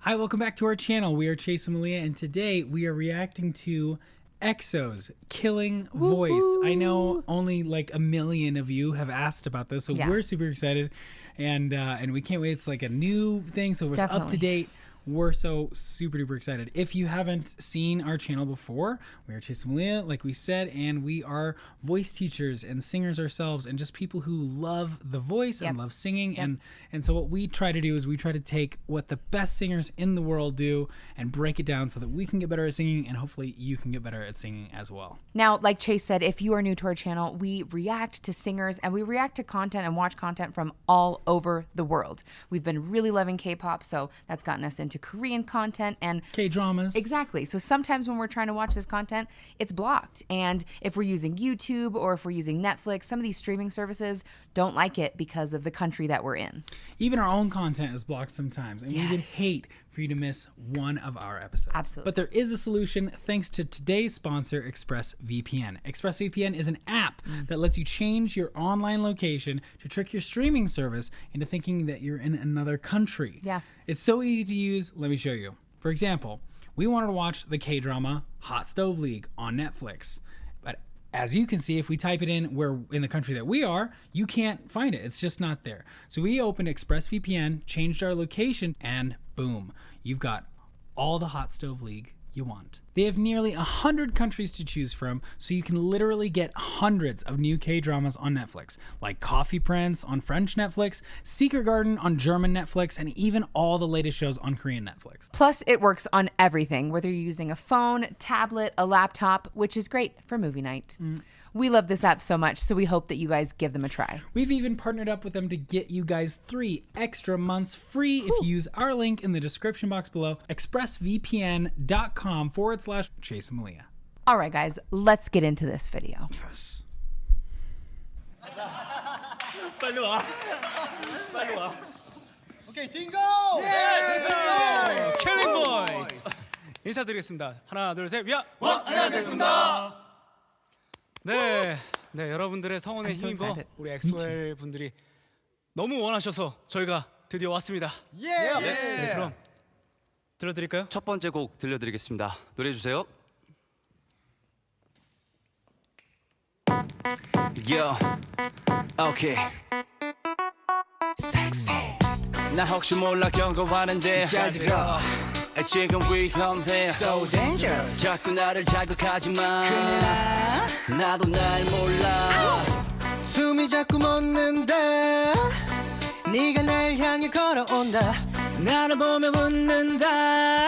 Hi, welcome back to our channel. We are Chase and Melia, and today we are reacting to EXO's Killing Voice. I know only like a million of you have asked about this, so we're super excited, and we can't wait. It's like a new thing, so it's up to date. We're so super duper excited. If you haven't seen our channel before, we are Chase and Melia, like we said, and we are voice teachers and singers ourselves, and just people who love the voice and love singing. And so what we try to do is we try to take what the best singers in the world do and break it down so that we can get better at singing, and hopefully you can get better at singing as well. Now, like Chase said, if you are new to our channel, we react to singers and we react to content and watch content from all over the world. We've been really loving K-pop, so that's gotten us into Korean content and K-dramas. Exactly. So sometimes when we're trying to watch this content, it's blocked. And if we're using YouTube or if we're using Netflix, some of these streaming services don't like it because of the country that we're in. Even our own content is blocked sometimes, and we would hate for you to miss one of our episodes. Absolutely. But there is a solution thanks to today's sponsor, ExpressVPN. ExpressVPN is an app that lets you change your online location to trick your streaming service into thinking that you're in another country. Yeah. It's so easy to use. Let me show you. For example, we wanted to watch the K-drama Hot Stove League on Netflix. But as you can see, if we type it in where in the country that we are, you can't find it. It's just not there. So we opened ExpressVPN, changed our location, and boom, you've got all the Hot Stove League you want. They have nearly 100 countries to choose from, so you can literally get hundreds of new K-dramas on Netflix, like Coffee Prince on French Netflix, Secret Garden on German Netflix, and even all the latest shows on Korean Netflix. Plus, it works on everything, whether you're using a phone, tablet, a laptop, which is great for movie night. We love this app so much, so we hope that you guys give them a try. We've even partnered up with them to get you guys 3 extra months free if you use our link in the description box below, expressvpn.com/Chase and Melia. All right, guys, let's get into this video. Yes. 빨리 와. 빨리 와. 오케이, 딩고! 킬링 보이스 인사드리겠습니다. 하나, 둘, 셋, 위아. 안녕하셨습니다. 네, 여러분들의 성원에 힘입어 우리 엑소엘 분들이 너무 원하셔서 저희가 드디어 왔습니다. 네, 그럼 들려드릴까요? 첫 번째 곡 들려드리겠습니다. 노래 주세요. Yo, okay. Sexy. 나 혹시 몰라 경고하는데 잘 들어. 지금 위험해. So dangerous. 자꾸 나를 자극하지만 나도 날 몰라. 숨이 자꾸 멎는다. 네가 날 향해 걸어온다. 나를 보며 웃는다.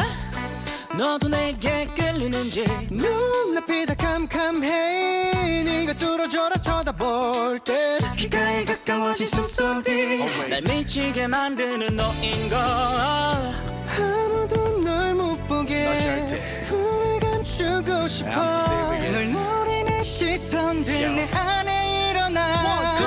너도 내게 끌리는지. 눈앞이 다 캄캄해. 네가 뚫어져라 쳐다볼 때. 귓가에 가까워진 숨소리. 날 미치게 만드는 너인 걸. 아무도 널 못 보게 후회 감추고 싶어. 널 노리는 시선들 내 안에 일어나.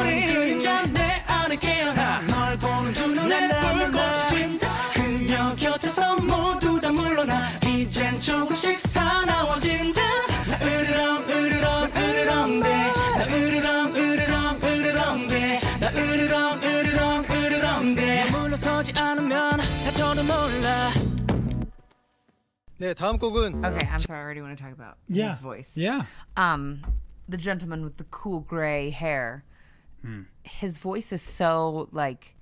우리 그림자 내 안에 깨어나. 널 보는 두 눈에 불꽃이 튄다. 그녀 곁에서 모두 다 물러나. 이젠 조금씩 사나워진다. 나 으르렁 으르렁 으르렁대. 나 으르렁 으르렁 으르렁대. 나 으르렁 으르렁 으르렁대. 물러서지 않으면 다 저도 몰라. 네, 다음 곡은 Okay, I'm sorry, I already want to talk about his voice. Yeah. The gentleman with the cool gray hair. His voice is so like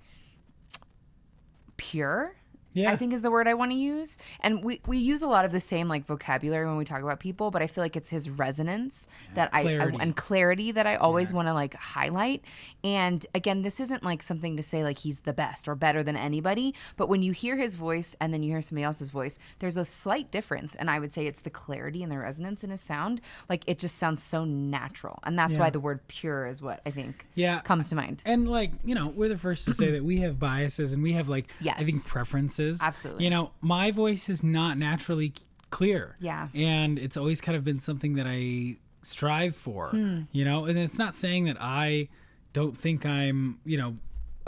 pure. Yeah. I think is the word I want to use. And we use a lot of the same like vocabulary when we talk about people, but I feel like it's his resonance that clarity. and clarity that I always want to like highlight. And again, this isn't like something to say like he's the best or better than anybody, but when you hear his voice and then you hear somebody else's voice, there's a slight difference. And I would say it's the clarity and the resonance in his sound. Like it just sounds so natural. And that's why the word pure is what I think comes to mind. And like, you know, we're the first to say that we have biases and we have like, I think preferences. Absolutely. You know, my voice is not naturally clear. Yeah. And it's always kind of been something that I strive for, you know, and it's not saying that I don't think I'm, you know,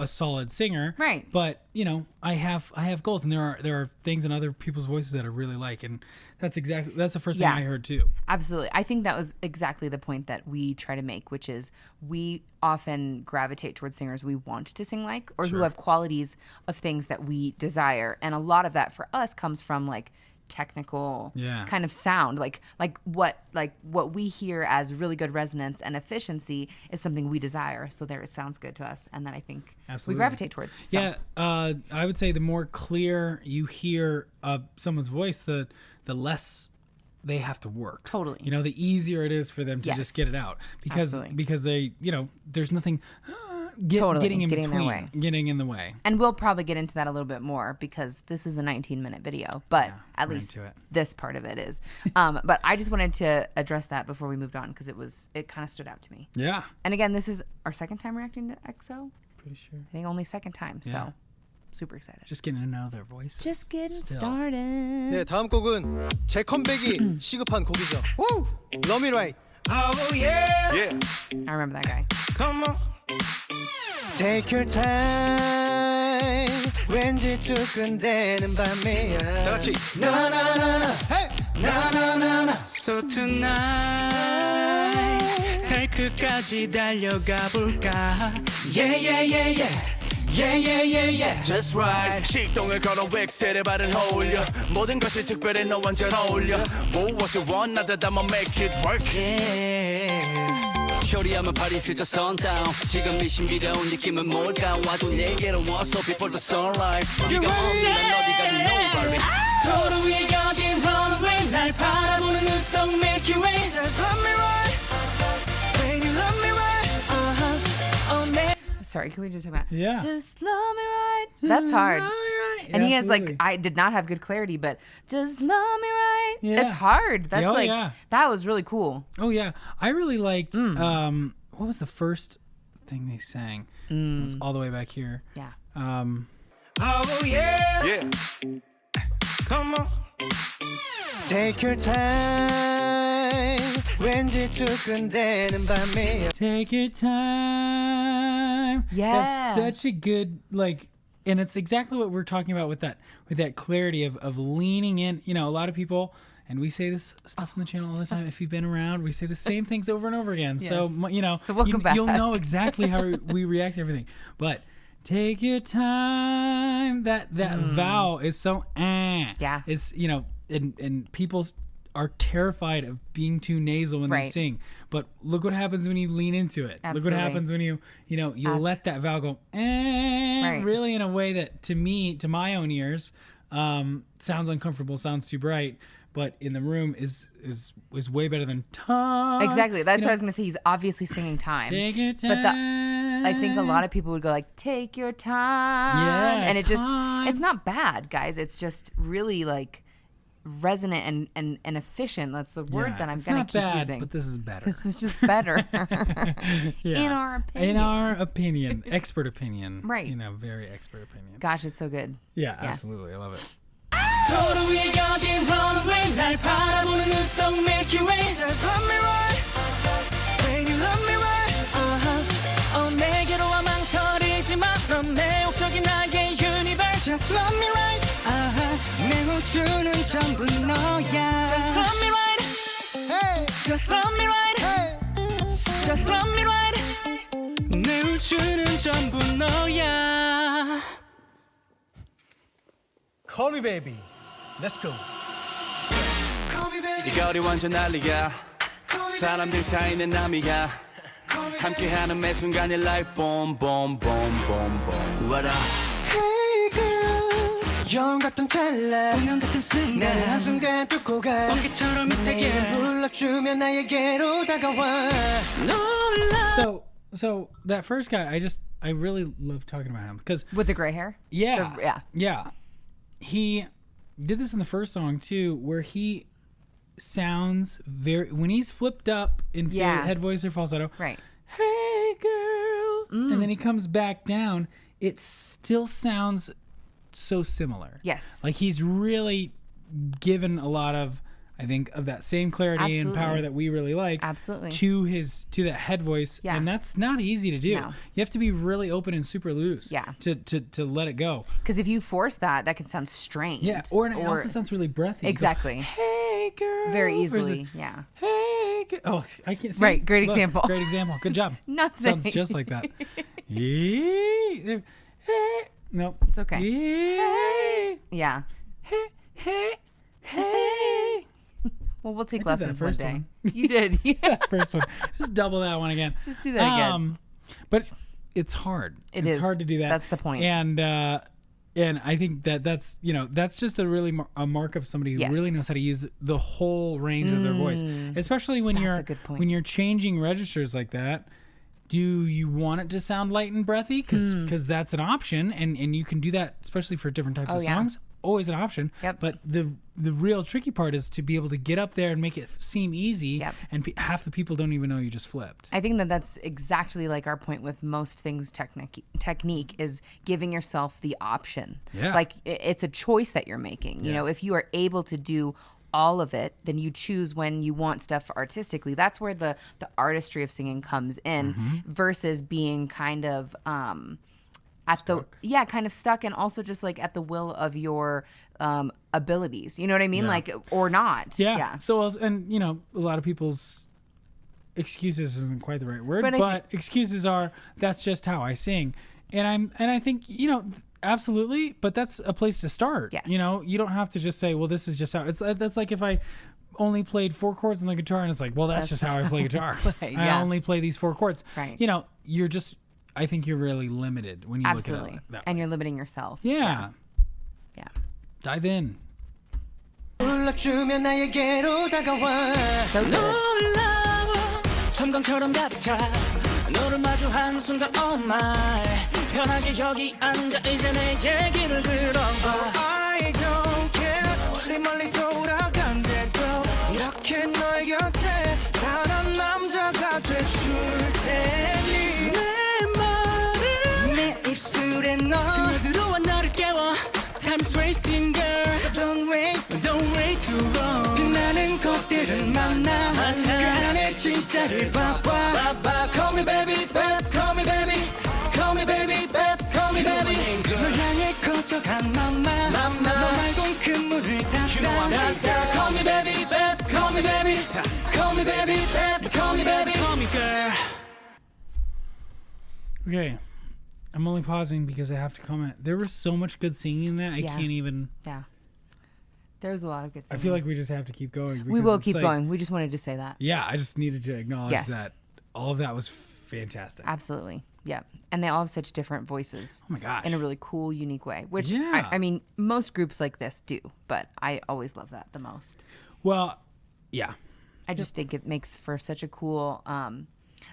a solid singer. Right. But you know, I have goals, and there are things in other people's voices that I really like, and that's the first thing I heard too. Absolutely. I think that was exactly the point that we try to make, which is we often gravitate towards singers we want to sing like, or who have qualities of things that we desire. And a lot of that for us comes from like technical kind of sound, like what we hear as really good resonance and efficiency is something we desire, so there it sounds good to us, and then I think we gravitate towards. So. I would say the more clear you hear someone's voice, the less they have to work. Totally. You know, the easier it is for them to just get it out, because they, you know, there's nothing getting in the way. And we'll probably get into that a little bit more, because this is a 19-minute video, but at least this part of it is. But I just wanted to address that before we moved on, because it kind of stood out to me. Yeah. And again, this is our second time reacting to EXO. Pretty sure. I think only second time. So super excited. Just getting to know their voices. Just getting started. 네, 다음 곡은 제 컴백이 시급한 곡이죠. Woo! Love Me Right. Oh yeah. Yeah. I remember that guy. Come on. Take your time. 왠지 두근대는 밤이야. 다 같이. 나나나나. Hey. 나나나나. So tonight 달 끝까지 달려가 볼까. Yeah yeah yeah yeah. Yeah yeah yeah yeah. Just right. 식동을 걸어 웩셀에 발을 어울려. 모든 것이 특별해 너와 잘 어울려. 무엇을 원하든 I'ma make it work. 쇼리하면 파리 filter sundown. 지금 이 신비로운 느낌은 뭘까. 와도 내게로 와서 before the sunlight. 네가 없으면 어디 가든 nobody. 도로 위에 여긴 runway. 날 바라보는 눈썹 Milky Way. Just love me right. Baby love me right. Sorry, can we just talk about just love me right? Just That's hard. love me right. And he has absolutely. like, I did not have good clarity, but just love me right. Yeah. It's hard. That's that was really cool. Oh yeah, I really liked. What was the first thing they sang? It's all the way back here. Yeah. Oh yeah. Yeah. Come on. Take your time. 왠지 두근대는 밤이야. Take your time. Yeah. That's such a good and it's exactly what we're talking about with that clarity of leaning in. You know, a lot of people, and we say this stuff on the channel all the time. If you've been around, we say the same things over and over again. Yes. So you know, so welcome back. You'll know exactly how we react to everything. But take your time. That vowel is so Yeah. Is, you know, and people are terrified of being too nasal when they sing. But look what happens when you lean into it. Absolutely. Look what happens when you let that vowel go really in a way that to my own ears sounds uncomfortable, sounds too bright, but in the room is way better than time. Exactly. That's what I was going to say. He's obviously singing time. Take your time. But I think a lot of people would go like, take your time. Yeah, and it's not bad, guys. It's just really like resonant and efficient. That's the word that I'm going to keep bad, using. But this is better. This is just better. Yeah. In our opinion. In our opinion. Expert opinion. Right. You know, very expert opinion. Gosh, it's so good. Yeah, absolutely. I love it. 도로 위에 여긴 runway. 날 바라보는 눈썹 Milky Way. Just love me right. Baby love me right. 내게로 와 망설이지 마. 넌 매혹적인 나의 universe. Just love me right. 내 우주는 전부 너야. Just love me right. Hey. Just love me right. Hey. Just love me right. 내 우주는 전부 너야. Call me baby. Let's go. 이 거리 완전 난리야. 사람들 사이는 남이야. 함께하는 매 순간이 like boom boom boom boom boom. What up? Hey girl. 영원 같은 찰나. 운명 같은 순간. 나를 한순간 뚫고 가. 번개처럼 이 세계. 불러주면 나에게로 다가와. So that first guy, I really love talking about him because With the gray hair? yeah. He did this in the first song too, where he sounds when he's flipped up into head voice or falsetto. Right. Hey girl, and then he comes back down. It still sounds so similar. Yes. Like he's really given a lot of I think, of that same clarity and power that we really like to that head voice. Yeah. And that's not easy to do. No. You have to be really open and super loose to let it go. Because if you force that can sound strained. Yeah. Or it also sounds really breathy. Exactly. Go, hey girl. Very easily. Yeah. Hey girl. Oh, I can't see. Right. Great example. Great example. Good job. Not sounds just like that. No. It's okay. Yeah. Hey. Well, we'll take lessons one day. You did. Yeah. First one. Just double that one again. Just do that again. But it's hard. It's hard to do that. That's the point. And I think that's just a mark of somebody who really knows how to use the whole range of their voice, especially when you're changing registers like that. Do you want it to sound light and breathy? Because that's an option, and you can do that, especially for different types of songs. Always an option. Yep. But the real tricky part is to be able to get up there and make it seem easy. Yep. And half the people don't even know you just flipped. I think that's exactly like our point with most things. Technique is giving yourself the option. Yeah. Like it's a choice that you're making. You know, if you are able to do all of it, then you choose when you want stuff artistically. That's where the artistry of singing comes in, versus being kind of kind of stuck, and also just like at the will of your abilities. You know what I mean? Like, or not. Yeah. So, and a lot of people's excuses isn't quite the right word, but excuses are, that's just how I sing. And I think, absolutely, but that's a place to start. Yes. You don't have to just say, well, this is just how that's like if I only played 4 chords on the guitar, and it's like, well, that's just how I play guitar. I only play these 4 chords. Right. I think you're really limited when you look at it that way. And you're limiting yourself. Yeah. Dive in. 불러주면 나에게로 다가와 So good. 놀라워 섬광처럼 가득 차 너를 마주한 순간 oh my 편하게 여기 앉아 이제 내 얘기를 들어봐 I don't care 멀리 돌아간대도 이렇게 너의 곁에 사람 남자가 돼줄 테니 내 입술에 너 스며들어와 너를 깨워 Time's wasting girl So don't wait too long 빛나는 것들은 많아 그 안에 진짜를 봐봐 Call me baby, babe, call me baby Call me baby, babe, call me baby 널 향해 커져간 맘마 너 말곤 그 물을 닫아 Call me baby, babe, call me baby Call me baby, babe, call me baby Call me girl Okay. I'm only pausing because I have to comment. There was so much good singing in that. I can't even. Yeah. There was a lot of good singing. I feel like we just have to keep going. We will keep going. We just wanted to say that. Yeah, I just needed to acknowledge that all of that was fantastic. Absolutely. Yeah. And they all have such different voices. Oh my gosh. In a really cool, unique way. Which, I mean, most groups like this do. But I always love that the most. Well, yeah. I just think it makes for such a cool...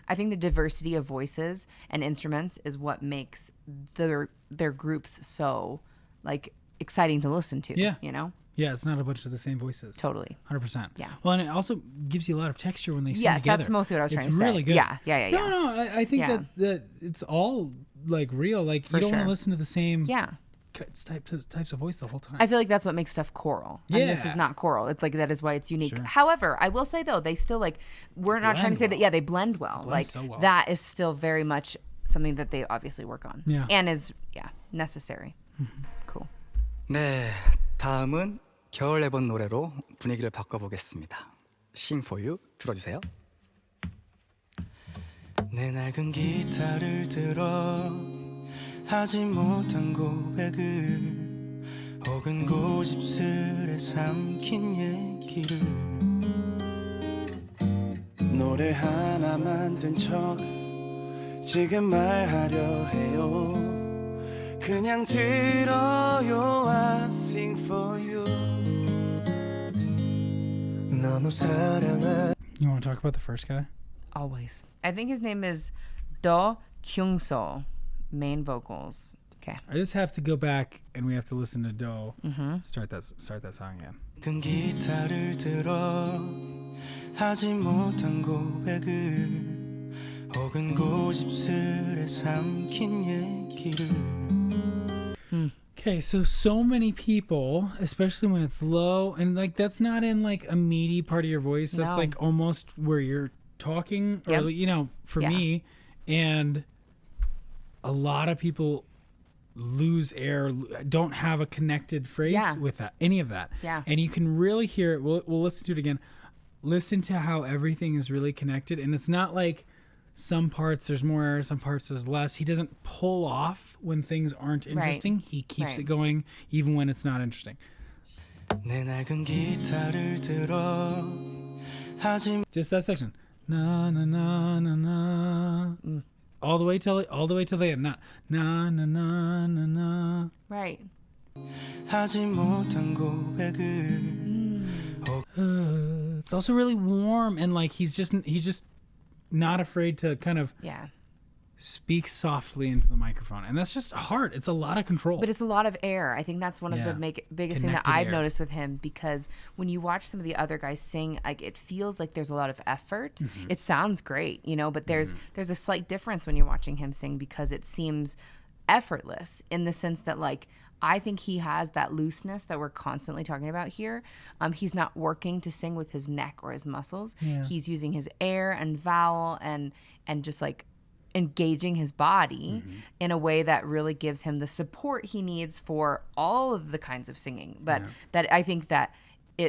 I think the diversity of voices and instruments is what makes their groups so like exciting to listen to. Yeah. Yeah, it's not a bunch of the same voices. Totally. 100%. Yeah. Well, and it also gives you a lot of texture when they sing together. Yes, that's mostly what I was trying to say. It's really good. Yeah. No, I think that it's all like real. Like you don't want to listen to the same types of voice the whole time. I feel like that's what makes stuff choral. Yeah. And this is not choral. It's like that is why it's unique. Sure. However, I will say though, they still like we're not trying to say that they blend well. Blend so well. That is still very much something that they obviously work on. Yeah. And is necessary. Cool. 네, 다음은 겨울 앨범 노래로 분위기를 바꿔보겠습니다. Sing for you 들어주세요. 내 낡은 기타를 들어 하지 못한 고백을 혹은 고집스레 삼킨 얘기를 노래 하나 만든 척 지금 말하려 해요 그냥 들어요 I sing for you 너무 사랑한 You want to talk about the first guy? Always. I think his name is Do Kyung-so. Main vocals. Okay. I just have to go back and we have to listen to Do. Start that song again. 끈 기타를 들어 하지 못한 고백을 혹은 고집스레 삼킨 얘기를 Okay, so many people, especially when it's low, and like that's not in like a meaty part of your voice. That's No. like almost where you're talking, or Yep. you know, for Yeah. me, and a lot of people lose air, don't have a connected phrase Yeah. with that, any of that. Yeah. And you can really hear it. We'll listen to it again. Listen to how everything is really connected, and it's not like some parts there's more air, some parts there's less. He doesn't pull off when things aren't interesting. He keeps Right. it going even when it's not interesting. 내 낡은 기타를 들어 하지 Just that section. Na na na na na. All the way till the end. Not na na na na na. Right. 하지 못한 고백을 It's also really warm, and like he's just not afraid to kind of Yeah. speak softly into the microphone, and that's just hard. It's a lot of control. But it's a lot of air. I think that's one of Yeah. the biggest thing that Connected I've air. noticed with him, because when you watch some of the other guys sing, like it feels like there's a lot of effort. Mm-hmm. It sounds great, you know, but there's a slight difference when you're watching him sing, because it seems effortless in the sense that like I think he has that looseness that we're constantly talking about here. He's not working to sing with his neck or his muscles. Yeah. He's using his air and vowel and just like engaging his body in a way that really gives him the support he needs for all of the kinds of singing. But that I think that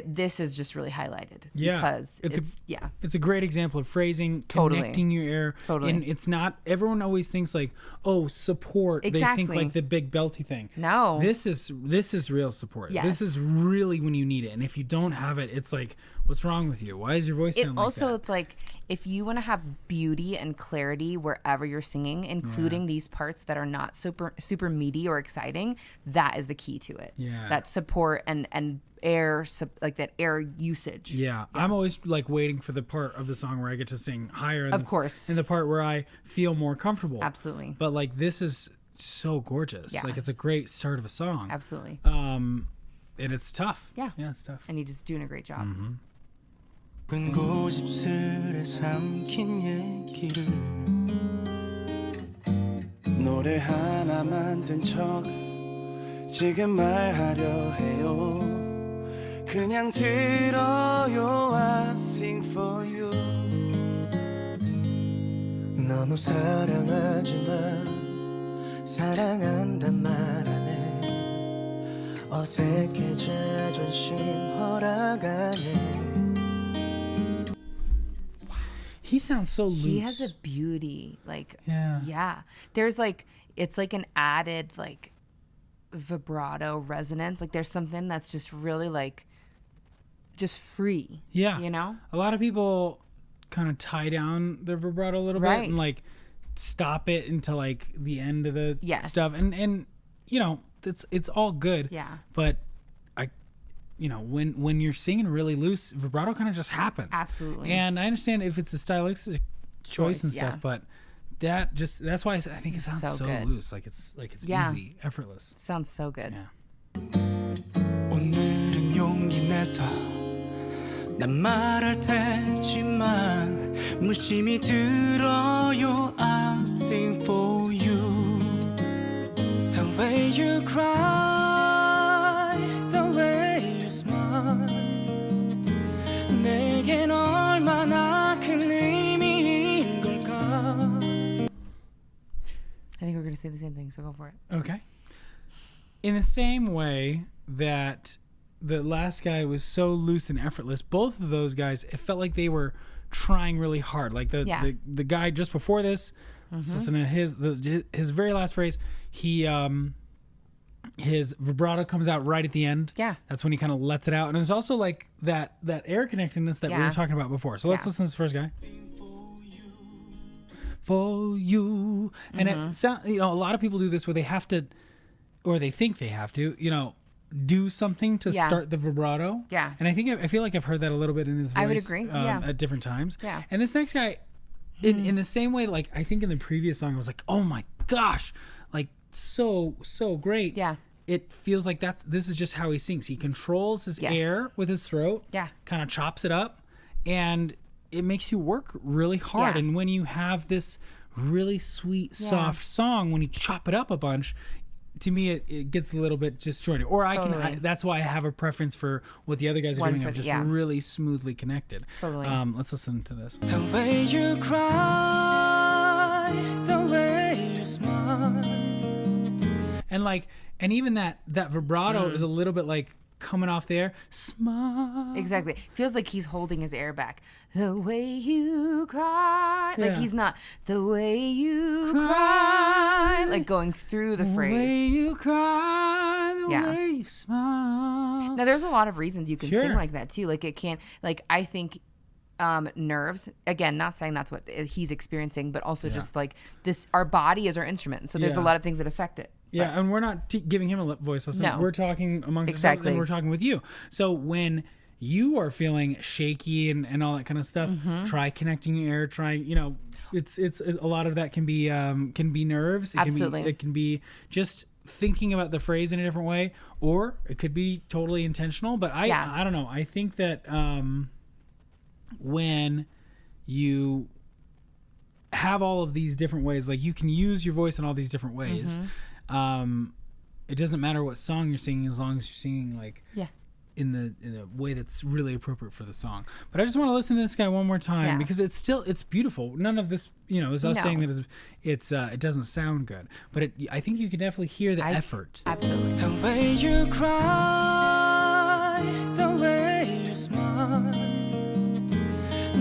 this is just really highlighted because it's a great example of phrasing, Totally. connecting your air. Totally. And it's not, everyone always thinks like, oh, support. They think Exactly. like the big belty thing. No. This is real support. Yes. This is really when you need it. And if you don't have it, it's like, what's wrong with you? Why is your voice sound like that? It's like if you want to have beauty and clarity wherever you're singing, including these parts that are not super meaty or exciting, that is the key to it. Yeah. That support and air, like that air usage. Yeah. I'm always like waiting for the part of the song where I get to sing higher. Of course. And the part where I feel more comfortable. Absolutely. But like this is so gorgeous. Yeah. Like it's a great start of a song. Absolutely. And it's tough. Yeah. Yeah, it's tough. And he's just doing a great job. 끈 고집스레 삼킨 얘기를 노래 하나 만든 척 지금 말하려 해요 그냥 들어요 I sing for you 너무 사랑하지만 사랑한단 말 안 해 어색해 자존심 허락하네 He sounds so loose. He has a beauty, like Yeah. There's like it's like an added like vibrato resonance. Like there's something that's just really like just free. Yeah. You know? A lot of people kind of tie down their vibrato a little bit Right. and like stop it into like the end of the Yes. stuff. And you know, it's all good. Yeah. But when you're singing really loose, vibrato kind of just happens. Absolutely. And I understand if it's a stylistic choice and stuff, yeah. but that's why I think it sounds so good. loose. Like it's Yeah. easy, effortless. Sounds so good. Yeah. 오늘은 용기 내서 난 말할 테지만 무심히 들어요 I sing for you The way you cry The way you smile 내겐 얼마나 큰 의미인 걸까 I think we're gonna say the same thing, so go for it. Okay. In the same way that the last guy was so loose and effortless, both of those guys, it felt like they were trying really hard. Like the guy just before this, listen to his very last phrase, his vibrato comes out right at the end. Yeah. That's when he kind of lets it out. And there's also like that air connectedness that we were Yeah. talking about before. So let's Yeah. listen to this first guy. For you. And it sound, a lot of people do this where they have to, or they think they have to, do something to Yeah. start the vibrato. Yeah. And I feel like I've heard that a little bit in his voice. I would agree, yeah. At different times. Yeah. And this next guy, in the same way, like I think in the previous song, I was like, oh my gosh, like so great. Yeah. It feels like this is just how he sings. He controls his Yes. air with his throat. Yeah. Kind of chops it up, and it makes you work really hard. Yeah. And when you have this really sweet, soft song, when you chop it up a bunch, to me it gets a little bit disjointed. Or that's why I have a preference for what the other guys are doing. I'm just really smoothly connected. Totally. Let's listen to this. The way you cry, the way you smile. And even that vibrato is a little bit like coming off the air. Smile. Exactly. Feels like he's holding his air back. The way you cry. Like he's not. The way you cry. Like going through the phrase. The way you cry. The way you smile. Now there's a lot of reasons you can sing like that too. Like it can't. Like I think. Nerves, again, not saying that's what he's experiencing, but also just like this, our body is our instrument. So there's a lot of things that affect it. Yeah, and we're not giving him a voice lesson. No. We're talking amongst ourselves, and we're talking with you. So when you are feeling shaky and all that kind of stuff, try connecting your air. Try, it's a lot of that can be nerves. Absolutely. It can be just thinking about the phrase in a different way, or it could be totally intentional. But I don't know. I think that when you have all of these different ways, like you can use your voice in all these different ways. It doesn't matter what song you're singing as long as you're singing in the way that's really appropriate for the song. But I just want to listen to this guy one more time because it's beautiful. None of this, is us saying that it doesn't sound good, but I think you can definitely hear the effort. Absolutely. The way you cry, the way you smile.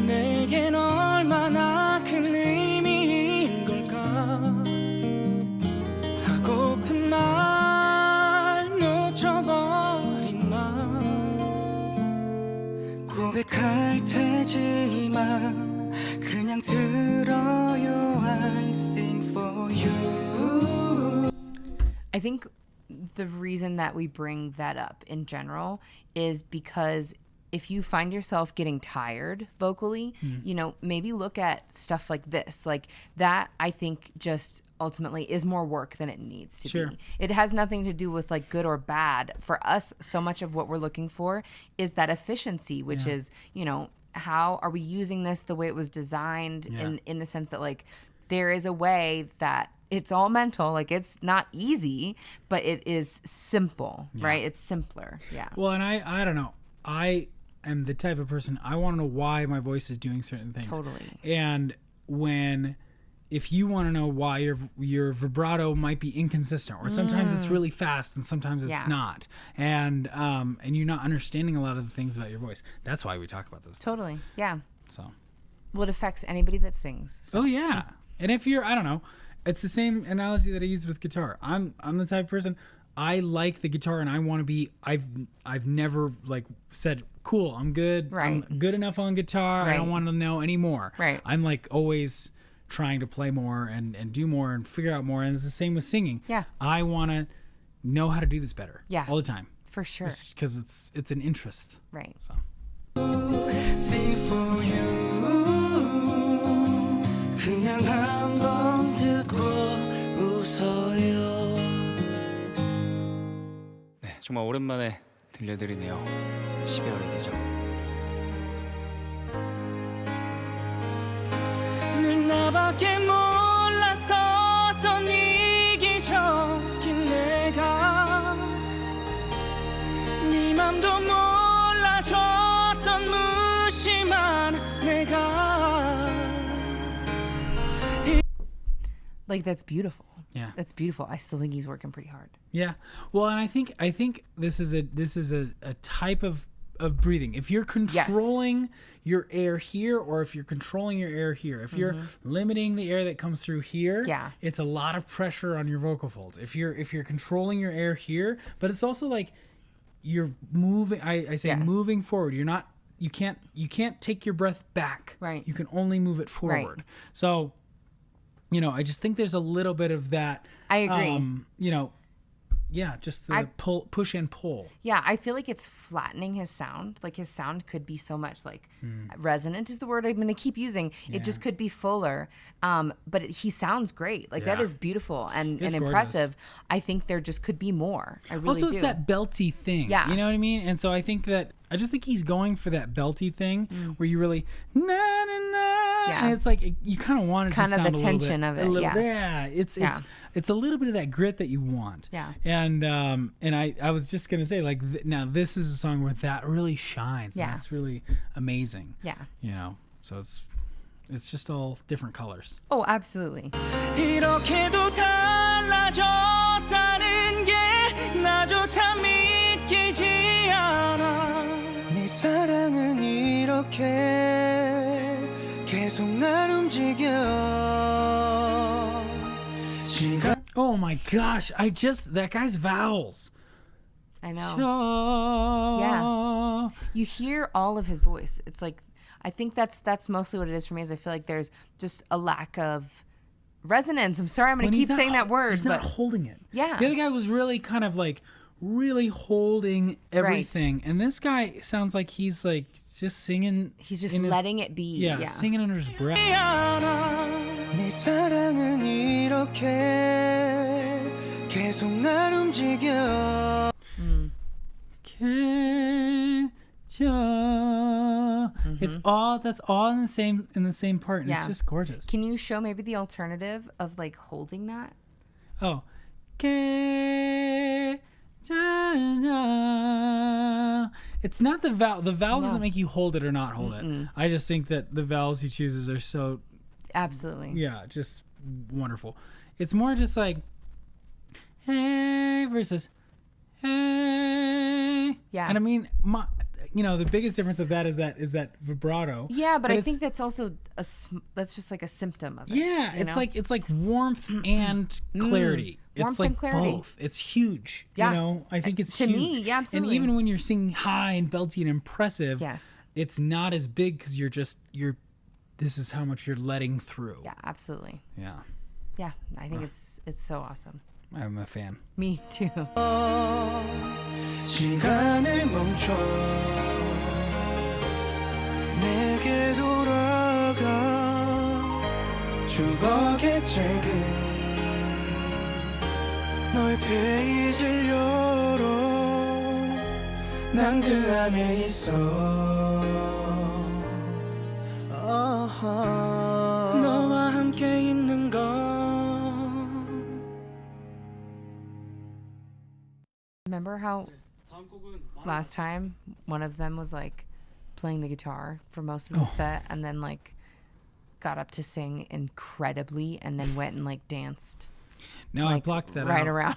내겐 얼마나 큰 의미인 걸까 하고픈 말 놓쳐버린 맘 고백할 테지만 그냥 들어요 I'll sing for you. I think the reason that we bring that up in general is because if you find yourself getting tired vocally, maybe look at stuff like this. Like that, I think just ultimately is more work than it needs to be. It has nothing to do with like good or bad. For us, so much of what we're looking for is that efficiency, which is, how are we using this the way it was designed in the sense that like there is a way that it's all mental, like it's not easy, but it is simple, right? It's simpler. Yeah. Well, and I don't know. I am the type of person, I want to know why my voice is doing certain things. Totally. And if you want to know why your vibrato might be inconsistent, or sometimes it's really fast and sometimes it's not, and you're not understanding a lot of the things about your voice, that's why we talk about this. Totally. Yeah. So. Well, it affects anybody that sings. So. Oh yeah. And if you're, I don't know, it's the same analogy that I use with guitar. I'm the type of person, I like the guitar and I want to be, I've never like said, cool, I'm good. Right. I'm good enough on guitar. Right. I don't want to know anymore. Right. I'm like always trying to play more and do more and figure out more. And it's the same with singing. Yeah. I want to know how to do this better. Yeah. All the time. For sure. Because it's an interest. Right. So. Sing for you. 그냥 한번 듣고 웃어요. 네, 정말 오랜만에 들려드리네요. 12월의 계절. 늘 나밖에 몰랐었던 이기적인 내가 네 맘도 몰라줬던 무심한 내가. Like that's beautiful. Yeah. That's beautiful. I still think he's working pretty hard. Yeah. Well, and I think this is a type of breathing. If you're controlling your air here, or if you're controlling your air here, if you're limiting the air that comes through here, it's a lot of pressure on your vocal folds. If you're controlling your air here, but it's also like you're moving. I say moving forward. You can't take your breath back. Right. You can only move it forward. Right. So. I just think there's a little bit of that. I agree. Just the push and pull. Yeah, I feel like it's flattening his sound. Like his sound could be so much like resonant is the word I'm going to keep using. Yeah. It just could be fuller. But he sounds great. Like that is beautiful and impressive. I think there just could be more. I really do. Also, it's that belty thing. Yeah. You know what I mean? And so I just think he's going for that belty thing where you really na na na Yeah. And it's like you kind of want it to kind of sound the a little tension bit, of it, a little, yeah. It's a little bit of that grit that you want. Yeah. And I was just gonna say like now this is a song where that really shines. Yeah. And it's really amazing. Yeah. You know, so it's just all different colors. Oh, absolutely. 이렇게도 달라졌다는 게 나조차 믿기지 않아 네 사랑은 이렇게 계속 날 움직여 시간 Oh my gosh! That guy's vowels. I know. Yeah. You hear all of his voice. It's like, I think that's mostly what it is for me. Is I feel like there's just a lack of resonance. I'm sorry, I'm going to keep saying that word, He's but not holding it. Yeah. The other guy was really kind of like really holding everything, and this guy sounds like he's like just singing. he's just in his- letting it be. Yeah, singing under his breath. 네 사랑은 이렇게 계속 날 움직여 It's all that's all in the same part. And Yeah. It's just gorgeous. Can you show maybe the alternative of like holding that? Oh. It's not the vowel. The vowel doesn't make you hold it or not hold it. I just think that the vowels he chooses are so, Absolutely. yeah, just wonderful. It's more just like, hey versus hey. Yeah. And I mean, the biggest difference of that is that vibrato. Yeah, but I it's- think that's also that's just like a symptom of it. Yeah, you know? it's like warmth and clarity. Warmth It's like and clarity. both. It's huge. Yeah. You know, I think it's To huge. me, yeah, absolutely. And even when you're singing high and belty and impressive, Yes. it's not as big because you're. This is how much you're letting through. Yeah, absolutely. Yeah, Yeah, I think it's so awesome. I'm a fan. Me too. 시간을 멈춰 내게 돌아가 추억의 책을 너의 페이지를 열어 난 그 안에 있어 너와 함께 있는 건 Remember how last time one of them was like playing the guitar for most of the set and then like got up to sing incredibly and then went and like danced No, I like blocked that right out. around.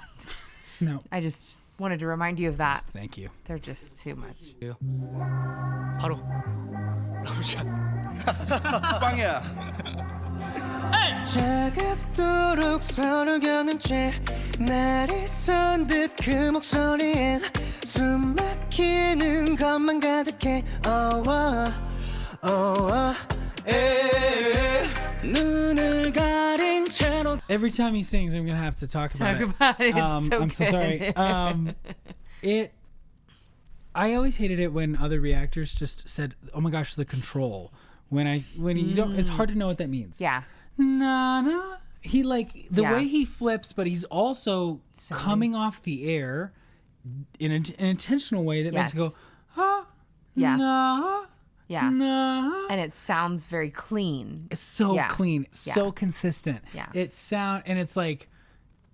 No, I just wanted to remind you of that. thank you. They're just too much. 바로 러브샷. 빵이야 차갑도록 서로 겨눈 채 나를 선 듯 그 목소리엔 숨 막히는 것만 가득해 눈을 가린 채로 Every time he sings, I'm gonna have to talk about Talk it. about it. It's so I'm so good. sorry. I always hated it when other reactors just said, "Oh my gosh, the control." When you don't, it's hard to know what that means. Yeah. Na na. He like the Yeah. way he flips, but he's also coming off the air in an intentional way that makes it go Yes. ah Yeah. na Yeah. na. And it sounds very clean. It's so Yeah. clean, Yeah. so consistent. Yeah. It's like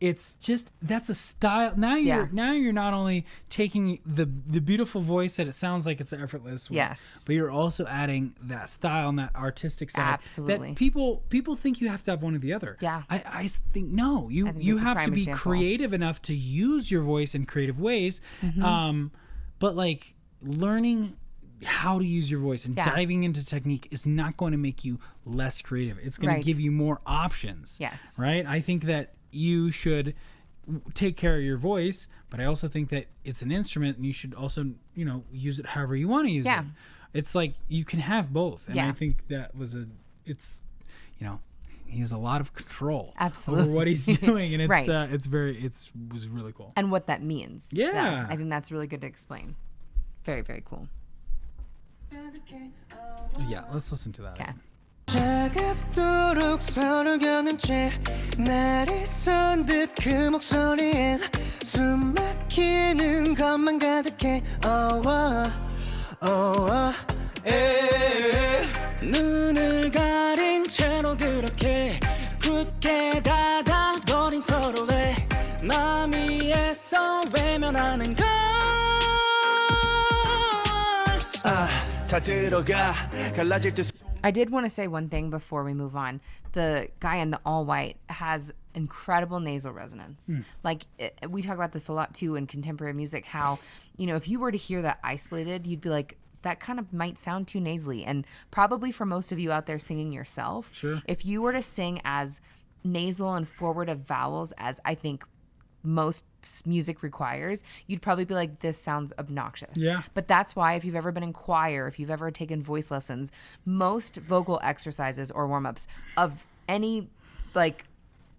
it's just that's a style. Now you're not only taking the beautiful voice that it sounds like it's effortless with, Yes. but you're also adding that style and that artistic side. Absolutely. That people think you have to have one or the other. Yeah. I think no. I think You it's a have to prime be example. creative enough to use your voice in creative ways. Mm-hmm. But like learning how to use your voice and Yeah. diving into technique is not going to make you less creative. It's going Right. to give you more options. Yes. Right? I think that you should take care of your voice, but I also think that it's an instrument and you should also, use it however you want to use Yeah. it. It's like you can have both. And Yeah. I think that was he has a lot of control Absolutely. over what he's doing, and it's Right. was really cool. And what that means. Yeah. I think that's really good to explain. Very, very cool. Yeah, let's listen to that. Okay. 차갑도록 서로 겨눈 채 나를 선 듯 그 목소리엔 숨 막히는 것만 가득해 눈을 가린 마음이 애써 외면하는 걸 다 들어가 갈라질 때 I did want to say one thing before we move on. The guy in the all white has incredible nasal resonance. Like we talk about this a lot too in contemporary music, how, you know, if you were to hear that isolated, you'd be like, that kind of might sound too nasally. And probably for most of you out there singing yourself, Sure. if you were to sing as nasal and forward of vowels as I think most music requires, you'd probably be like, this sounds obnoxious. Yeah. But that's why if you've ever been in choir, if you've ever taken voice lessons, most vocal exercises or warm-ups of any like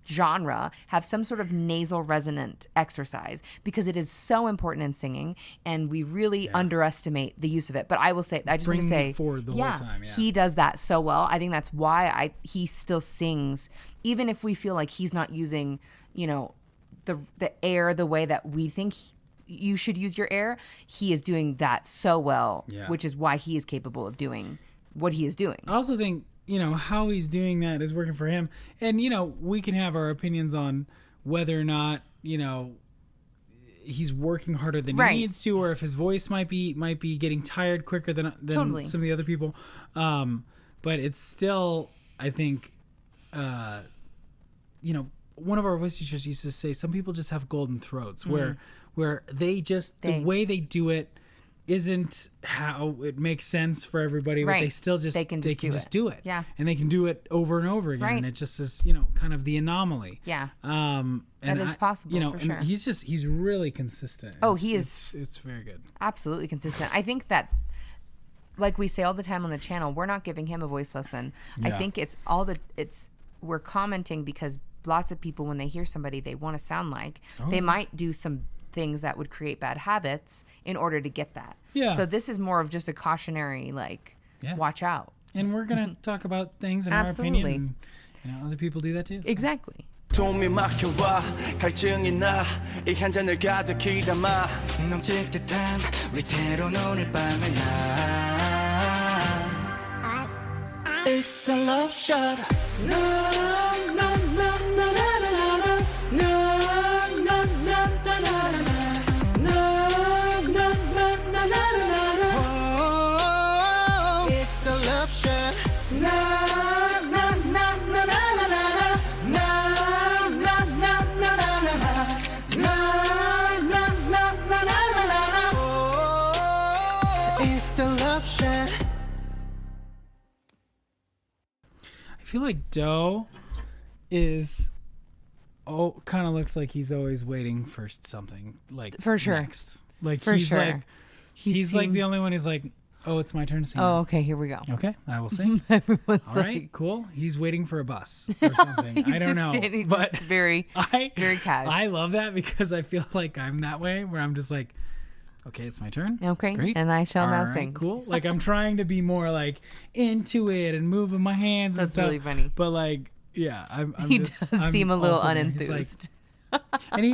genre have some sort of nasal resonant exercise because it is so important in singing and we really underestimate the use of it. But I will say, I just want to Bringing say, it forward the whole time, yeah. he does that so well. I think that's why he still sings, even if we feel like he's not using, you know, the air the way that we think you should use your air. He is doing that so well, which is why he is capable of doing what he is doing. I also think, you know, how he's doing that is working for him. And, you know, we can have our opinions on whether or not, you know, he's working harder than he needs to, or if his voice might be getting tired quicker than Totally. some of the other people. But it's still, I think, you know, one of our voice teachers used to say some people just have golden throats where they just the way they do it isn't how it makes sense for everybody, but they still just they can just do it. Yeah. And they can do it over and over again. Right. And it just is, you know, kind of the anomaly. Yeah. And that is possible, you know, for and sure. he's really consistent. Oh, he is. It's very good. Absolutely consistent. I think that, like we say all the time on the channel, we're not giving him a voice lesson. I think we're commenting because lots of people, when they hear somebody they want to sound like, they might do some things that would create bad habits in order to get that. Yeah. So this is more of just a cautionary, like, watch out. And we're going to talk about things in our opinion. And, you know, other people do that too. So. Exactly. 숨이 막혀와 갈증이 나 이 한 잔을 가득히 담아 넘칠 듯한 위태로운 오늘 밤의 날 It's the love shot No, no, no, no, no, no, no, no, no, no, no, no, no, no, Oh, it's the love shot no, no, no, no, no, no, It's the love shot I feel like Doe is kind of looks like he's always waiting for something like For sure. next. Like For he's sure. like he's like the only one who's like, oh, it's my turn to sing. Oh, now." okay, here we go. Okay, I will sing. Everyone's All right, like, cool. He's waiting for a bus or something. I don't know, standing but just very cash. I love that because I feel like I'm that way where I'm just like, okay, it's my turn. Okay, Great. and I shall now All right, sing. Cool. Like I'm trying to be more like into it and moving my hands. That's and stuff, really funny. But like, yeah, I'm He just, does I'm seem a little also there. He's like- unenthused. and he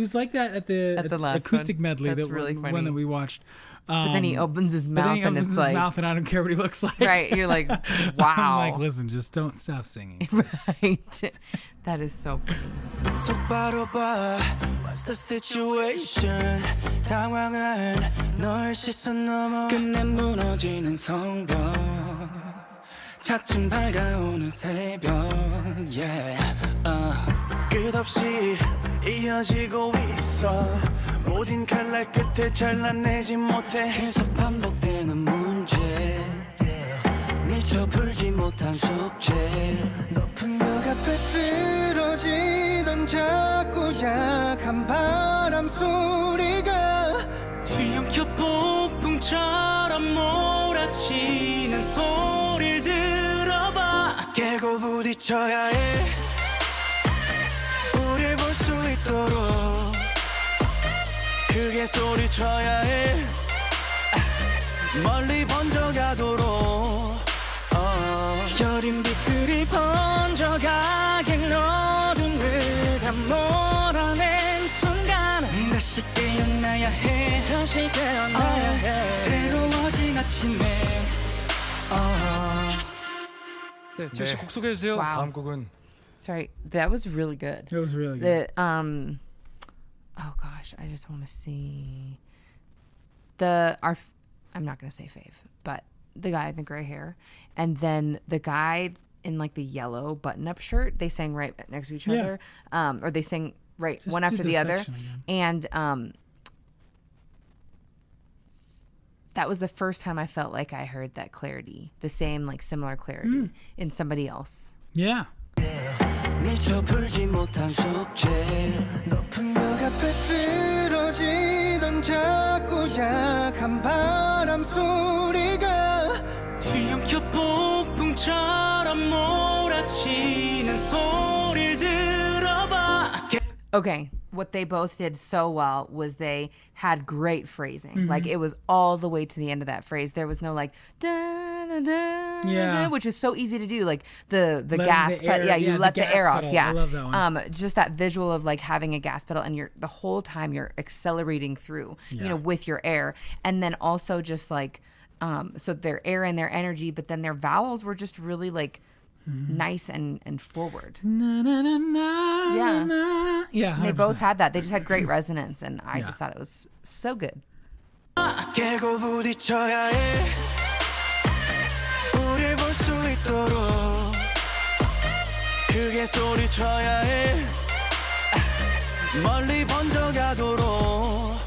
was like that at the last acoustic one. medley, That's the really one funny. that we watched. But then he opens his But mouth then he and opens it's his like, mouth and I don't care what he looks like. right, you're like, I'm wow. like, listen, just don't stop singing. Right. That is so funny. 똑바로 봐 What's the situation 당황한 너의 시선 넘어 끝내 무너지는 성벽 차츰 밝아오는 새벽 yeah. 끝없이 이어지고 있어 모든 칼날 끝에 잘라내지 못해 계속 반복되는 문제 미처 풀지 못한 숙제 높은 벽 앞에 쓰러지던 자꾸 약한 바람 소리가 뒤엉켜 폭풍처럼 몰아치는 소리를 들어봐 깨고 부딪혀야 해 우릴 볼 수 있도록 크게 소리쳐야 해 멀리 번져가도록 여린 빛들이 번져가게 어둠을 다 몰아낸 순간 다시 깨어나야 해 다시 깨어나야 해 새로워진 아침에 네, 제이 씨곡 소개해 주세요. Wow. 다음 곡은 Sorry, that was really good. It was really good. oh gosh, I just want to see I'm not gonna say fave, but the guy in the gray hair, and then the guy in like the yellow button-up shirt. They sang right next to each other, or they sang right Just one do after the other, again. and that was the first time I felt like I heard that clarity, the same like similar clarity in somebody else. Yeah. 미처 풀지 못한 숙제 높은 벽 앞에 쓰러지던 작고 약한 바람 소리가 뒤엉켜 폭풍처럼 몰아치는 소리를 들어봐. Okay, what they both did so well was they had great phrasing. Like it was all the way to the end of that phrase. There was no like da da da, Yeah. which is so easy to do. Like the Letting gas the pedal. air- Yeah, you yeah, let the the gas air off. pedal. Yeah, I love that one. just that visual of like having a gas pedal and you're the whole time you're accelerating through. You know, with your air, and then also just like so their air and their energy, but then their vowels were just really like. Nice and forward. Na, na, na, na, Yeah. na. Yeah. And they 100%. both had that. They just had great resonance, and I just thought it was so good. 깨고 부딪혀야 해 우릴 볼 수 있도록 크게 소리쳐야 해 멀리 번져가도록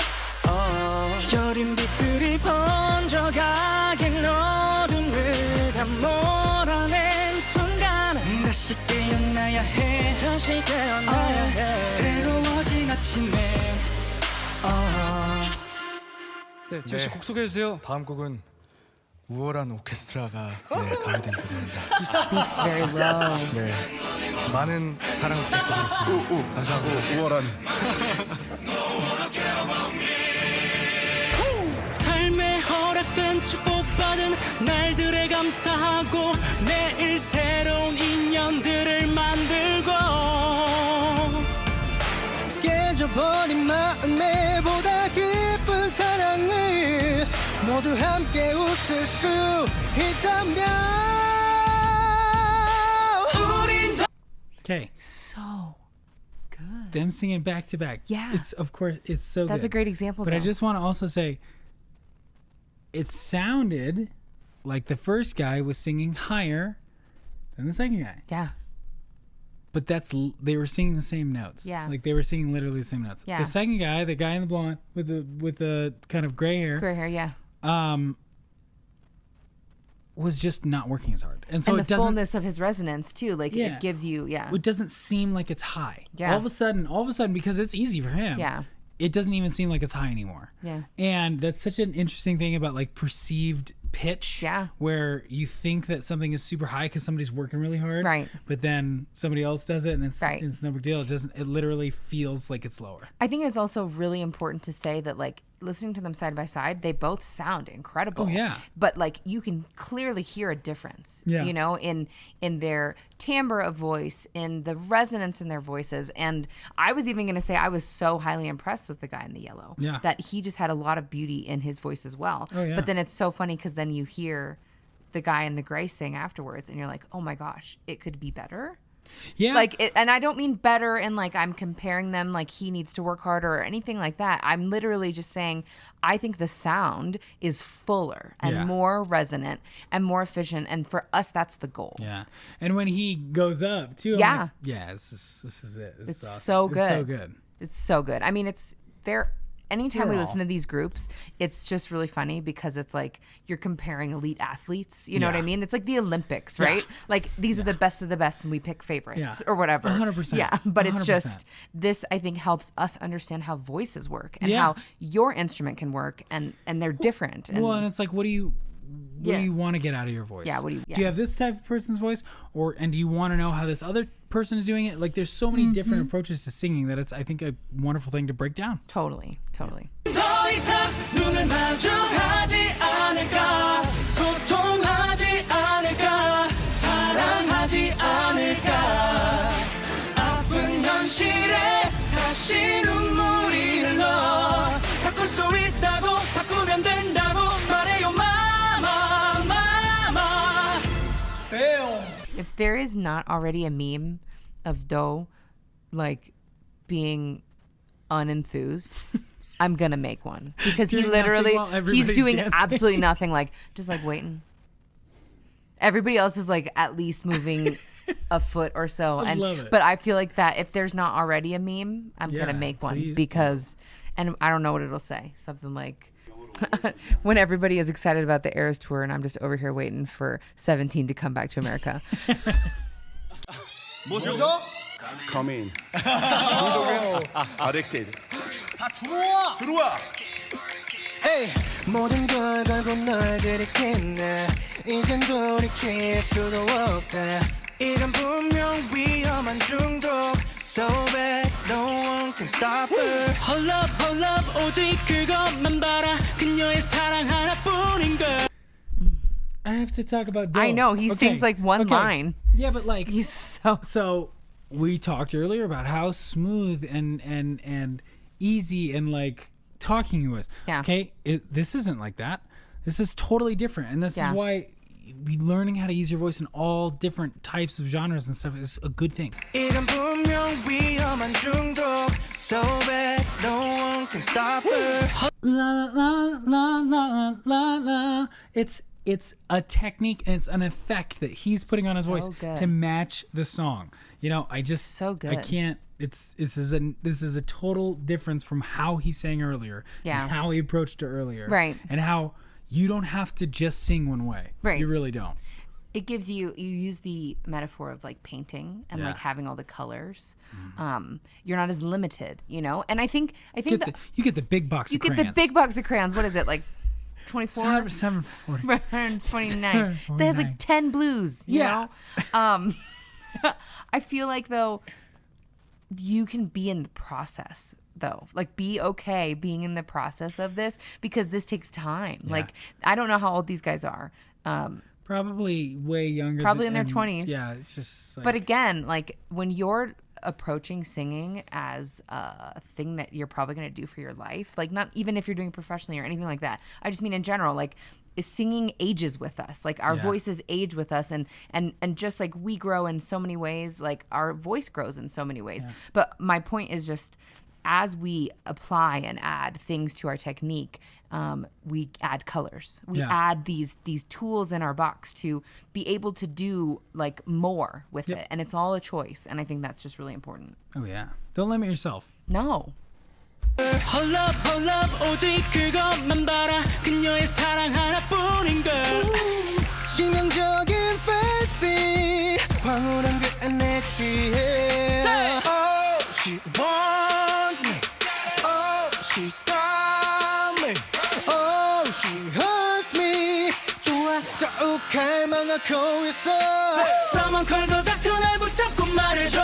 여린 빛들이 번져가게 어둠을 다 몰아낸 순간 다시 깨어나야 해 다시 깨어나야 해 새로워진 아침에 네, 제이 씨곡 소개해 주세요. 다음 곡은 우월한 오케스트라가 가미된 곡입니다. He speaks very low. 네, 많은 사랑 부탁드리겠습니다. 감사합니다. 우월한. 삶에 허락된 축복받은 날들에 감사하고 매일 새로운 인연들을 만들고 깨져버린 마음에 보다 깊은 사랑을 모두 함께 웃을 수 있다면 우린 더 Okay. So good. Them singing back to back. Yeah. It's of course it's so That's good. a great example. But I though. just want to also say it sounded like the first guy was singing higher than the second guy. yeah. But they were singing the same notes. Yeah. Like they were singing literally the same notes. Yeah. The second guy, the guy in the blonde with the kind of gray hair, Gray hair, yeah. was just not working as hard. And so And it the doesn't fullness of his resonance too. Like Yeah. it gives you, it doesn't seem like it's high. Yeah. All of a sudden because it's easy for him. Yeah. It doesn't even seem like it's high anymore. Yeah. And that's such an interesting thing about like perceived pitch. Yeah. Where you think that something is super high because somebody's working really hard. Right. But then somebody else does it and it's Right. it's no big deal. It literally feels like it's lower. I think it's also really important to say that like listening to them side by side, they both sound incredible. Oh, yeah. But like you can clearly hear a difference. Yeah. You know, in their timbre of voice, in the resonance in their voices. And I was even gonna say I was so highly impressed with the guy in the yellow. Yeah. That he just had a lot of beauty in his voice as well. Oh, yeah. But then it's so funny because then you hear the guy in the gray sing afterwards and you're like, oh my gosh, it could be better. Yeah. Like it, and I don't mean better in like I'm comparing them like he needs to work harder or anything like that. I'm literally just saying I think the sound is fuller and Yeah. more resonant and more efficient, and for us that's the goal. Yeah. And when he goes up too, I'm Yeah. like, yeah, this is it. This is It's awesome. so good. It's so good. It's so good. I mean, it's there. Anytime They're we all- listen to these groups, it's just really funny because it's like you're comparing elite athletes. You know what I Yeah. mean? It's like the Olympics, right? Like these are the best of the best, and we pick favorites Yeah. or whatever. 100%. Yeah, but it's 100%. just this. I think helps us understand how voices work and Yeah. how your instrument can work, and they're different. And Well, and it's like, what do you Yeah. want to get out of your voice? Yeah, what do you- Do you yeah. have this type of person's voice, and do you want to know how this other person is doing it? Like, there's so many different approaches to singing that it's, I think, a wonderful thing to break down. totally. 더 이상 눈을 마주하지 않을까 소통하지 않을까 사랑하지 않을까 아픈 현실에 다시 눈물이 흘러 바꿀 수 있다고 바꾸면 된다고 말해요 마마 마마 If there is not already a meme of Do like being unenthused, I'm gonna make one because he Doing literally nothing while he's everybody's doing dancing. absolutely nothing, like just like waiting. Everybody else is like at least moving a foot or so, I and love it. but I feel like that if there's not already a meme, I'm Yeah, gonna make one please because, and I don't know what it'll say, something like. When everybody is excited about the Eras tour and I'm just over here waiting for 17 to come back to America. 뭐죠? Come in. 중독은 addicted. 다 들어와. Hey, 모든 걸 걸고 널 들이켰네. 이젠 돌이킬 수도 없다. 이건 분명 위험한 중독. So bad, no one can stop her. Hold up, 오직 그것만 봐라. 그녀의 사랑 하나뿐인 걸. I have to talk about Do. I know, he sings like one line. Yeah, but like He's so so we talked earlier about how smooth and easy and like talking he was. Yeah. Okay, this isn't like that. This is totally different, and this Yeah. is why learning how to use your voice in all different types of genres and stuff is a good thing. 이건 분명 위험한 중독. So bad, no one can stop her. La la la la la la. It's a technique and it's an effect that he's putting on his voice good. to match the song. You know, I just So good. I can't. This is a total difference from how he sang earlier. Yeah. And how he approached it earlier. Right. And how you don't have to just sing one way. Right. You really don't. it gives you use the metaphor of like painting and like Yeah. having all the colors. You're not as limited, you know. And I think You get the big box you of get crayons. the big box of crayons. What is it, like 24? 740. 29. That has like 10 blues, you Yeah. know? I feel like, though, you can be in the process, though. Like, be okay being in the process of this because this takes time. Yeah. Like, I don't know how old these guys are. Probably way younger. Probably than, in their and 20s. Yeah, it's just like, But again, like, when you're approaching singing as a thing that you're probably going to do for your life, like, not even if you're doing professionally or anything like that, I just mean in general, like, singing ages with us. Like, our Yeah. voices age with us, and just like we grow in so many ways, like our voice grows in so many ways. But my point is just, as we apply and add things to our technique, we add colors. We Yeah. add these tools in our box to be able to do like more with Yep. it, and it's all a choice. And I think that's just really important. oh yeah, don't limit yourself. No. Hold up 오직 그것만 봐라 그녀의 사랑 하나뿐인걸 치명적인 fancy 황홀한 그 안에 취해 Oh, she wants me Oh, she's got me Oh, she hurts me 좋아 더욱 갈망하고 있어 Someone call the doctor 날 붙잡고 말해줘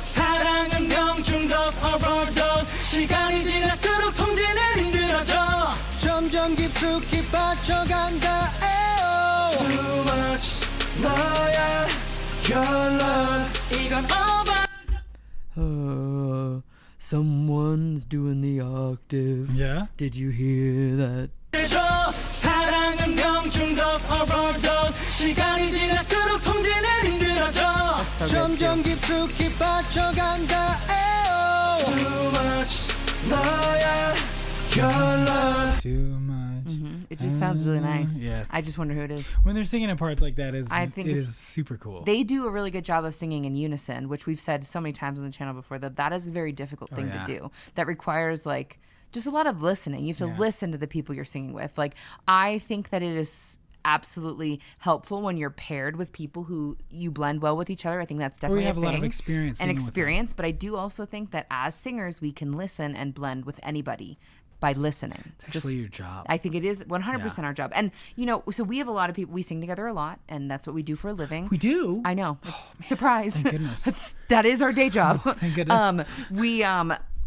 사랑은 명중독 overdose 시간이 지날수록 통제는 힘들어져 점점 깊숙이 빠져간다 에어 Too much 너야 Your love 이건 over Someone's doing the octave. Yeah. Did you hear that? 줘 사랑은 명중독 overdose 시간이 지날수록 통제는 힘들어져 점점 깊숙이 빠져간다 에어 Too much 너야 Your love Too much. It just sounds really nice. yeah. I just wonder who it is. When they're singing in parts like that, I think it it's- is super cool. They do a really good job of singing in unison, which we've said so many times on the channel before, that is a very difficult thing yeah. to do. That requires like just a lot of listening. You have to Yeah. listen to the people you're singing with. Like, I think that it is absolutely helpful when you're paired with people who you blend well with each other. I think that's definitely have a lot of thing. experience and singing with them. experience. But I do also think that as singers, we can listen and blend with anybody by listening. It's actually your job. I think it is 100% our job. And, you know, so we have a lot of people, we sing together a lot, and that's what we do for a living. we do. I know. It's surprise. Thank goodness. That is our day job. Thank goodness.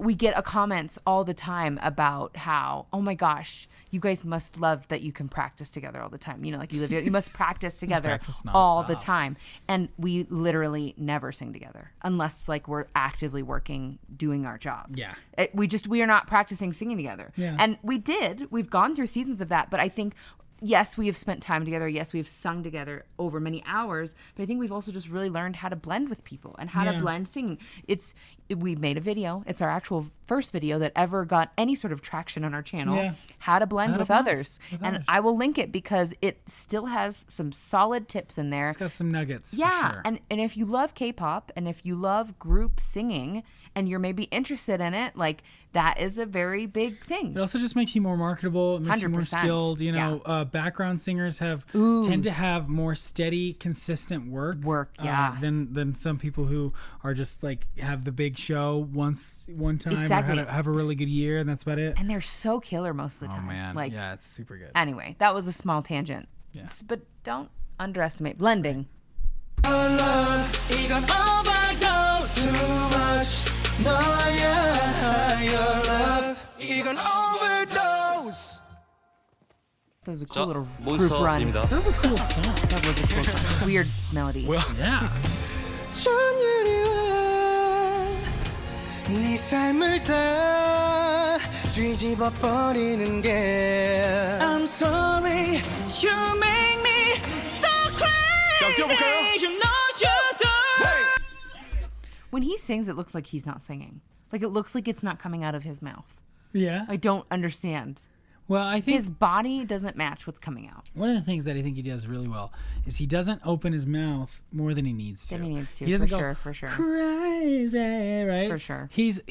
We get comments all the time about how, oh my gosh, you guys must love that you can practice together all the time. You know, like you live, you must practice together practice all the nonstop. time. And we literally never sing together unless like we're actively working, doing our job. Yeah. We are not practicing singing together. Yeah. And we've gone through seasons of that, but I think yes, we have spent time together. Yes, we have sung together over many hours. But I think we've also just really learned how to blend with people and how to blend singing. We made a video. It's our actual first video that ever got any sort of traction on our channel. Yeah. How to blend with others. And I will link it because it still has some solid tips in there. It's got some nuggets. Yeah. For sure. And if you love K-pop and if you love group singing and you're maybe interested in it, like that is a very big thing. It also just makes you more marketable. It makes you more 100%. skilled. You know, background singers tend to have more steady, consistent work. Than some people who are just like have the big show one time or have a really good year and that's about it. And they're so killer most of the time. Oh man, like, yeah, it's super good. Anyway, that was a small tangent. Yeah. But don't underestimate blending. 이건 overdose too much 너야 your love 이건 overdose. That was a cool little group run. 몬스터입니다. That was a cool song. That was a cool song. Weird melody. Yeah. 전율이와 네 삶을 다 뒤집어 버리는 게 I'm sorry you make me so crazy you know you do. When he sings, it looks like he's not singing. Like it looks like it's not coming out of his mouth. Yeah. I don't understand. Well, I think His body doesn't match what's coming out. one of the things that I think he does really well is he doesn't open his mouth more than he needs to. He needs to, He doesn't for go sure, for sure. crazy, right? For sure. He's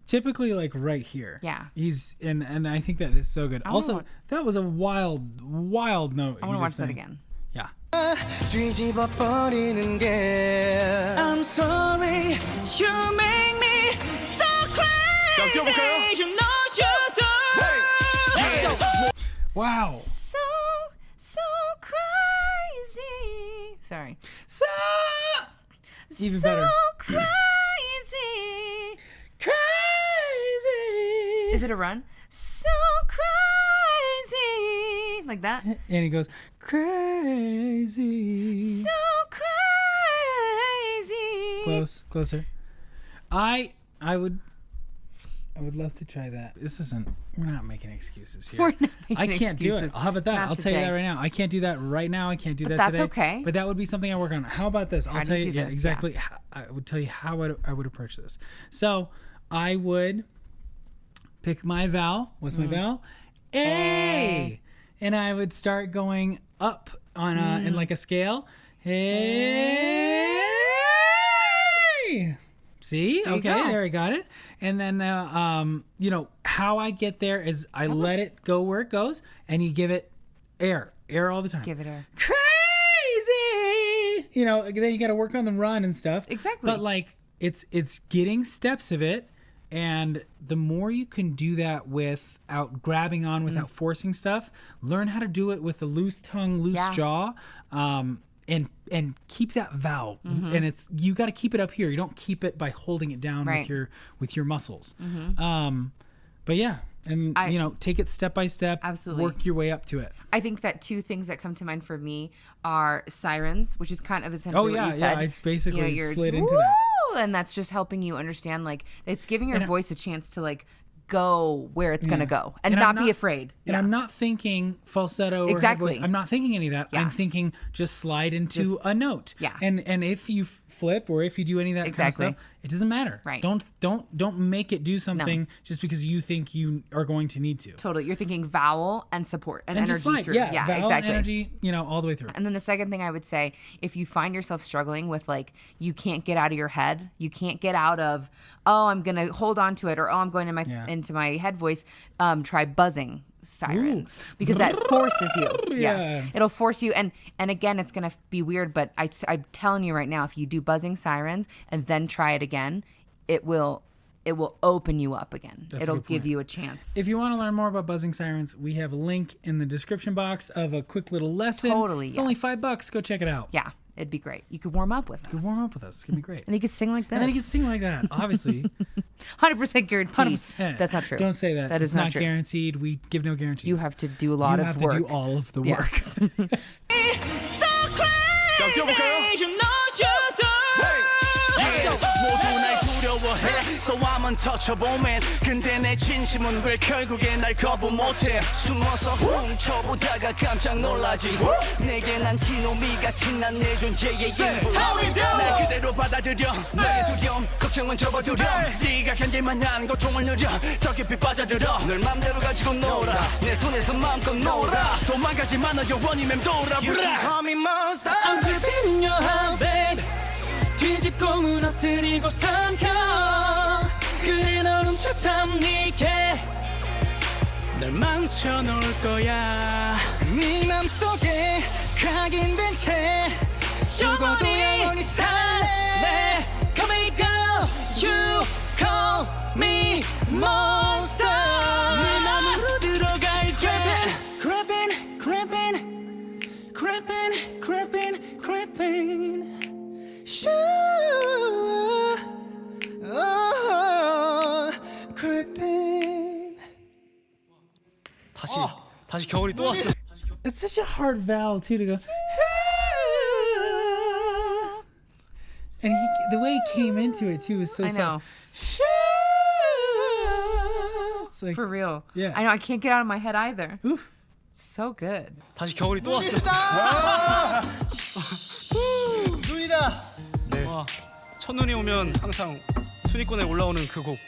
typically like right here. Yeah. He's and I think that is so good. Also, wanna- that was a wild note. I want to watch that again. Yeah. 뒤집어 버리는 게 I'm sorry you make me so crazy you know you do. Wow. So crazy. Sorry. So even better. So crazy. Crazy. Is it a run? So crazy. Like that? And he goes crazy. So crazy. Closer. I would love to try that. We're not making excuses here. We're not making I can't do it. excuses. How about that? Not I'll tell you that today. right now. I can't do that right now. I can't do that that's today. okay. But that would be something I work on. How about this? I'll do tell you you do this? exactly. I would tell you how I would approach this. So I would pick my vowel. What's my vowel? A. And I would start going up on in like a scale. Hey. See? There you Okay, go. there I got it. And then, how I get there is I let it go where it goes, and you give it air all the time. Give it air. Crazy! Then you got to work on the run and stuff. Exactly. But like, it's getting steps of it, and the more you can do that without grabbing on, without forcing stuff, learn how to do it with a loose tongue, loose jaw. And keep that vowel, and you got to keep it up here. You don't keep it by holding it down with your muscles. But yeah, and take it step by step. Absolutely. Work your way up to it. I think that two things that come to mind for me are sirens, which is kind of essentially what you said. I basically you're, slid into that. And that's just helping you understand, like, it's giving your voice a chance to, like, go where it's going to go and I'm not be afraid. And I'm not thinking falsetto or head voice. I'm not thinking any of that. I'm thinking just slide into a note. Yeah. And if you flip or if you do any of that kind of stuff, it doesn't matter. Right. Don't make it do something just because you think you are going to need to. Totally. You're thinking vowel and support and energy just slide. through. Yeah, vowel, exactly. energy, all the way through. And then the second thing I would say, if you find yourself struggling with, like, you can't get out of your head, you can't get out of, I'm going to hold on to it, or I'm going into my head voice, try buzzing sirens. Because that forces you. Yes. It'll force you. And again, it's going to be weird, but I'm telling you right now, if you do buzzing sirens and then try it again, it will open you up again. It'll give you a chance. If you want to learn more about buzzing sirens, we have a link in the description box of a quick little lesson. Totally, It's only $5. Go check it out. Yeah, it'd be great. You could warm up with us. You can warm up with us. It's going to be great. And you could sing like this. And then you can sing like that, obviously. 100% guaranteed. 100%. That's not true. Don't say that. That is it's not not true. guaranteed. We give no guarantees. You have to do a lot you of have work. to do all of the work. Yes. So crazy you know you do. 모두 날 두려워해 So I'm untouchable 근데 내 진심은 왜 결국에 날 거부 못해 숨어서 훔쳐보다가 깜짝 놀라지 내게 난 티노미 같은 난 내 존재의 일부 날 그대로 받아들여 나의 두려움 걱정은 접어두려 네가 견딜만한 고통을 누려 더 깊이 빠져들어 널 맘대로 가지고 놀아 내 손에서 마음껏 놀아 도망가지 마 너 영원히 맴돌아 You can call me monster I'm gripping in your hand babe 뒤집고 무너뜨리고 삼켜 그래 널 훔쳐탐닉해 널 망쳐놓을 거야 네 맘속에 각인된 채 영원히 살래 Come and go You call me monster 내 맘으로 들어갈게 Creeping, creeping, creeping, creeping, creeping Shoo, oh, creeping 다시 겨울이 또 왔어 It's such a hard vowel too to go. And the way he came into it too was so I know. soft. It's like, For real. Yeah. I know. I can't get out of my head either. oof. So good. 다시 겨울이 또 왔어 눈이다 와, 첫눈이 오면 항상 순위권에 올라오는 그 곡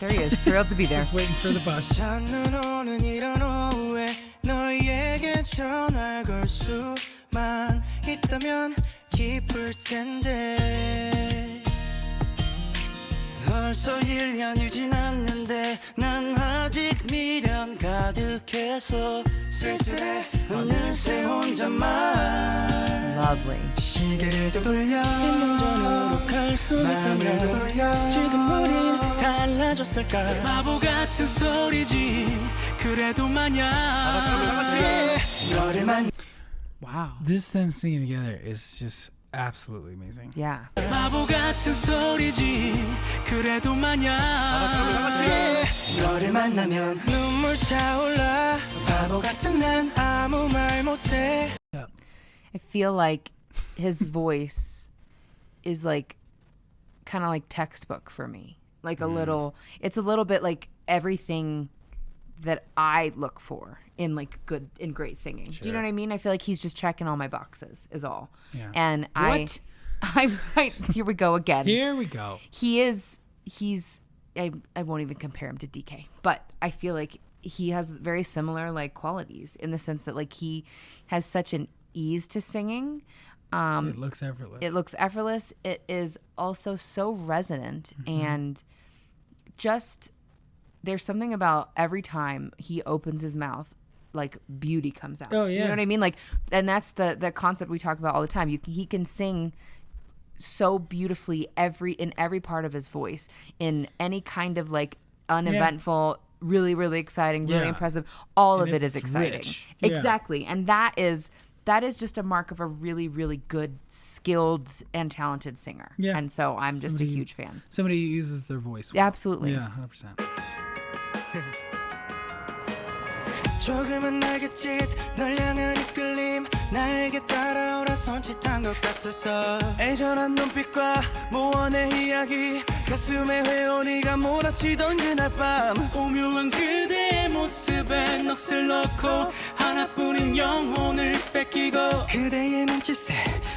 There he is. Thrilled to be there. Just waiting for the bus. 찾는 오는 이런 오후에 너에게 전화를 걸 수만 있다면 기쁠 텐데 벌써 1년이 지났는데 난 아직 미련 가득해서 쓸쓸해 어느새 혼자만 Lovely. 시계를 되돌려 전으로 갈 수 마음을 되돌려 지금 우린 달라졌을까 바보 같은 소리지 그래도 마냥 너를 만 Wow. This them singing together is just absolutely amazing. Yeah. 바보 같은 소리지 그래도 마냥 너를 만나면 눈물 차올라 바보 같은 난 아무 말 못해 I feel like his voice is like kind of like textbook for me. Like a little, it's a little bit like everything that I look for in like in great singing. Do you know what I mean? I feel like he's just checking all my boxes is all. Yeah. And What? I'm right. Here we go again. Here we go. He's I won't even compare him to DK, but I feel like he has very similar like qualities in the sense that like he has such an ease to singing. It looks effortless. It looks effortless. It is also so resonant and just there's something about every time he opens his mouth, like beauty comes out. Oh, You yeah. know what I mean? Like, and that's the concept we talk about all the time. He can sing so beautifully in every part of his voice in any kind of like uneventful, really, really exciting, really Yeah. impressive. All And of it is it's exciting. rich. Yeah. Exactly. And that is just a mark of a really, really good, skilled, and talented singer. Yeah. And so I'm just a huge fan. Somebody who uses their voice well. Absolutely. Yeah, 100%. 조금은 알겠지 널 향한 이끌림 나에게 따라오라 손짓한 것 같아서 애절한 눈빛과 모원의 이야기 가슴에 회오리가 몰아치던 그날 밤 오묘한 그대의 모습에 넋을 넣고 하나뿐인 영혼을 뺏기고 그대의 눈짓에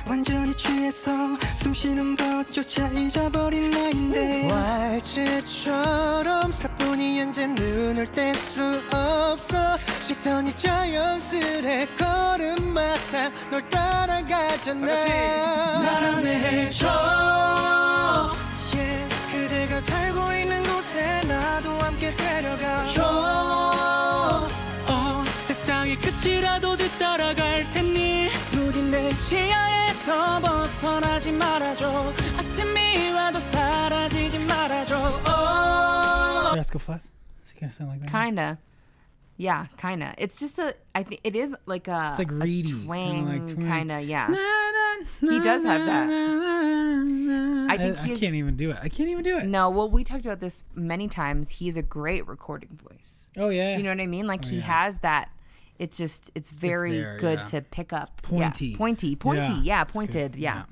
완전히 취해서 숨쉬는 것조차 잊어버린 나인데 왈츠처럼 사뿐히 앉은 눈을 뗄 수 없어 시선이 자연스레 걸음마다 널 따라가잖아 날 안내해줘 yeah, 그대가 살고 있는 곳에 나도 함께 데려가줘 세상의 끝이라도 뒤따라갈 테니 부디 내 시야에서 벗어나지 말아줘 아침이 와도 사라지지 말아줘 Rascal Flats? Does it kind of sound like that? Kinda. Yeah, kinda. It's just I think it is like a, It's like reedy, a twang, kinda like twang. kinda, yeah. He does have that. I think I can't even do it. I can't even do it. No, well, we talked about this many times. He's a great recording voice. Oh, yeah. Do you know what I mean? Like he yeah. has that. It's very there, good yeah. to pick up. pointy. Yeah, pointy. Yeah, It's good. pointed. Yeah.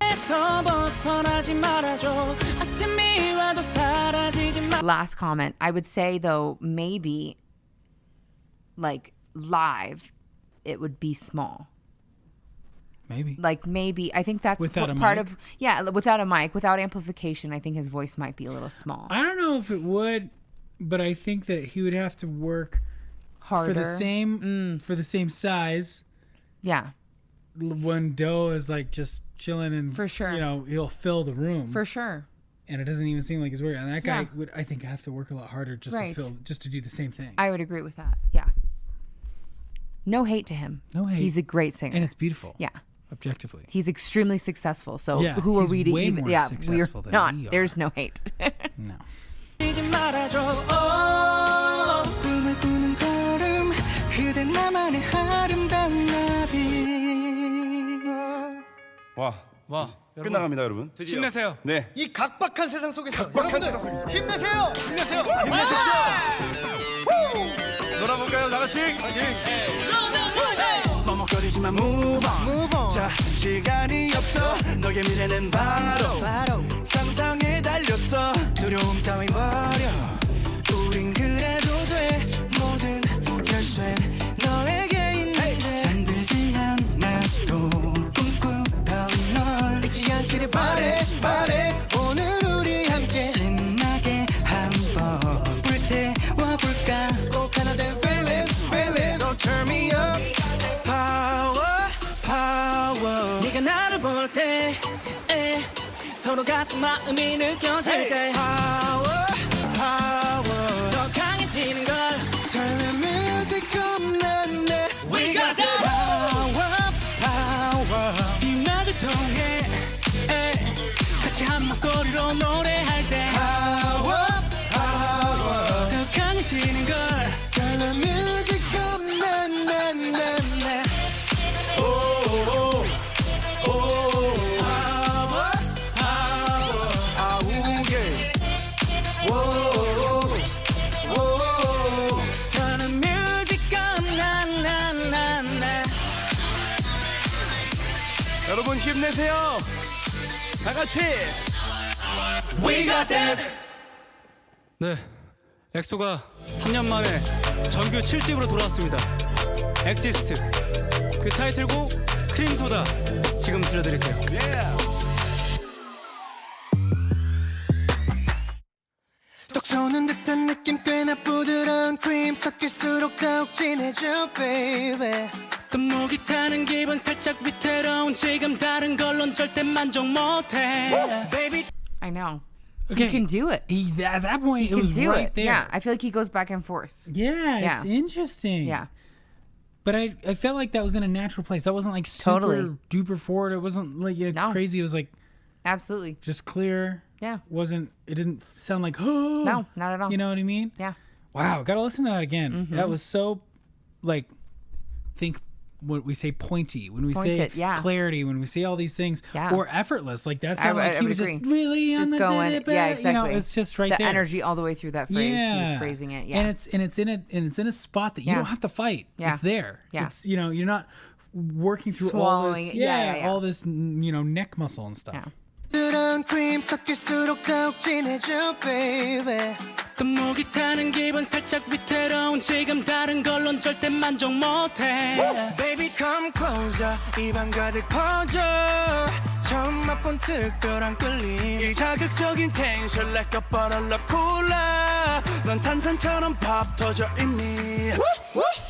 에서 벗어나지 말아줘 아침이 Last comment. I would say though, maybe like live, it would be small. Maybe. Like maybe I think that's Without a part mic? of without a mic, without amplification. I think his voice might be a little small. I don't know if it would, but I think that he would have to work Harder for the same size. Yeah, When Do is like just chilling and For sure. you know, he'll fill the room. for sure. And it doesn't even seem like he's working. And that guy Yeah. would, I think, have to work a lot harder just Right. to do the same thing. I would agree with that. Yeah. No hate to him. No hate. He's a great singer. And it's beautiful. yeah. Objectively. He's extremely successful. So Yeah, who are he's we to way even? more Yeah, successful we're than not. we are. There's no hate. No. 꿈을 꾸는 걸음 그대 나만의 아름다운 나비 와 끝나갑니다 여러분. 힘내세요. 네. 이 각박한 세상 속에서 여러분들 힘내세요. 놀아볼까요 다 같이? 머뭇거리지만 move on. 자 시간이 없어 너의 미래는 바로 상상에 달렸어 두려움 따윈 버려 우린 그래도 돼 모든 열쇠 너에게 있는데 잠들지 않아도 꿈꾸던 널 잊지 않기를 바래 오늘 우리 함께 신나게 한번 불태워볼까 꼭 하나 된 feeling Don't turn me up Power 네가 나를 볼 때 서로 같은 마음이 느껴질 때 Power 더 강해지는 걸 Turn the music up 네 We got that Power 이 음악을 통해 같이 한 목소리로 노래할 때 Power 더 강해지는 걸 Turn the music up 네 여러분 힘내세요. 다 같이. We got that 네, 엑소가 3년 만에 정규 7집으로 돌아왔습니다. 엑지스트. 그 타이틀곡 크림소다 지금 들려드릴게요. 떡 쏘는 듯한 느낌 꽤나 부드러운 크림 섞일수록 더욱 진해져 baby 또 목이 타는 기분 살짝 위태로운 지금 다른 걸론 절대 만족 못해 Baby I know. Okay. He can do it. At that point, He it can was do right it. there. Yeah, I feel like he goes back and forth. Yeah, it's interesting. Yeah. But I felt like that was in a natural place. That wasn't like super Totally. duper forward. It wasn't like No. crazy. It was like Absolutely. just clear. Yeah. It didn't sound like, oh. No, not at all. You know what I mean? Yeah. Wow. Got to listen to that again. Mm-hmm. That was so, like, think what we say pointy, when we say Pointed, yeah. clarity, when we say all these things, Yeah. or effortless. Like that sounded like I he would was agree. just really on Just the going. Yeah, exactly. You know, it's just right the there. energy all the way through that phrase. He was phrasing it. Yeah. And it's in a spot that you Yeah. don't have to fight. Yeah. It's there. Yeah. It's, you know, you're not working through all Swallowing this. it. Yeah. All this, you know, neck muscle and stuff. Yeah. 부드러운 크림 섞일수록 더욱 진해져 baby 또 목이 타는 기분 살짝 위태로운 지금 다른 걸론 절대 만족 못해 Baby come closer 입안 가득 퍼져 처음 맛본 특별한 끌림 이 자극적인 텐션 like a bottle of cola 넌 탄산처럼 밥 터져 이미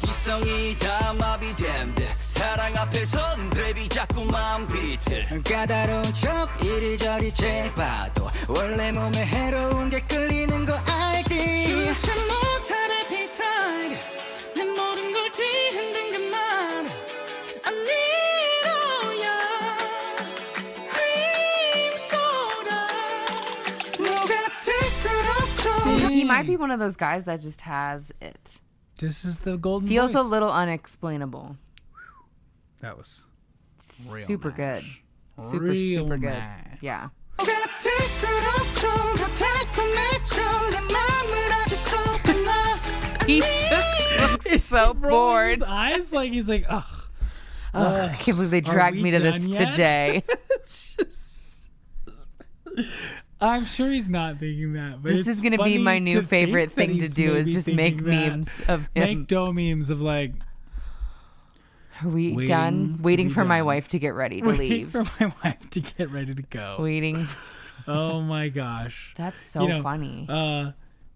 이성이 다 마비된 듯 사랑 앞에선 baby 자꾸만 비틀 까다로운 척 이리저리 재봐도 원래 몸에 해로운 게 끌리는 거 알지 수치 못한 appetite 내 모든 걸 뒤흔든 그만 I need all your cream soda 너 같을수록 좋아 He might be one of those guys that just has it. This is the golden Feels voice. a little unexplainable. That was real Super nice. good. Super, Real super good. nice. Yeah. 너 같을수록 좀 더 달콤해져 내 맘을 아주 쏟아놔 He just looks so Rolling bored. his eyes like he's like, ugh. Ugh, I can't believe they Are dragged we me to this done yet? today. It's just. I'm sure he's not thinking that. But This is going to be my new favorite thing to do is just make memes of him. Make dough memes of like, are we done? Waiting for my wife to get ready to leave. Waiting for my wife to get ready to go. Waiting. Oh my gosh. That's so funny.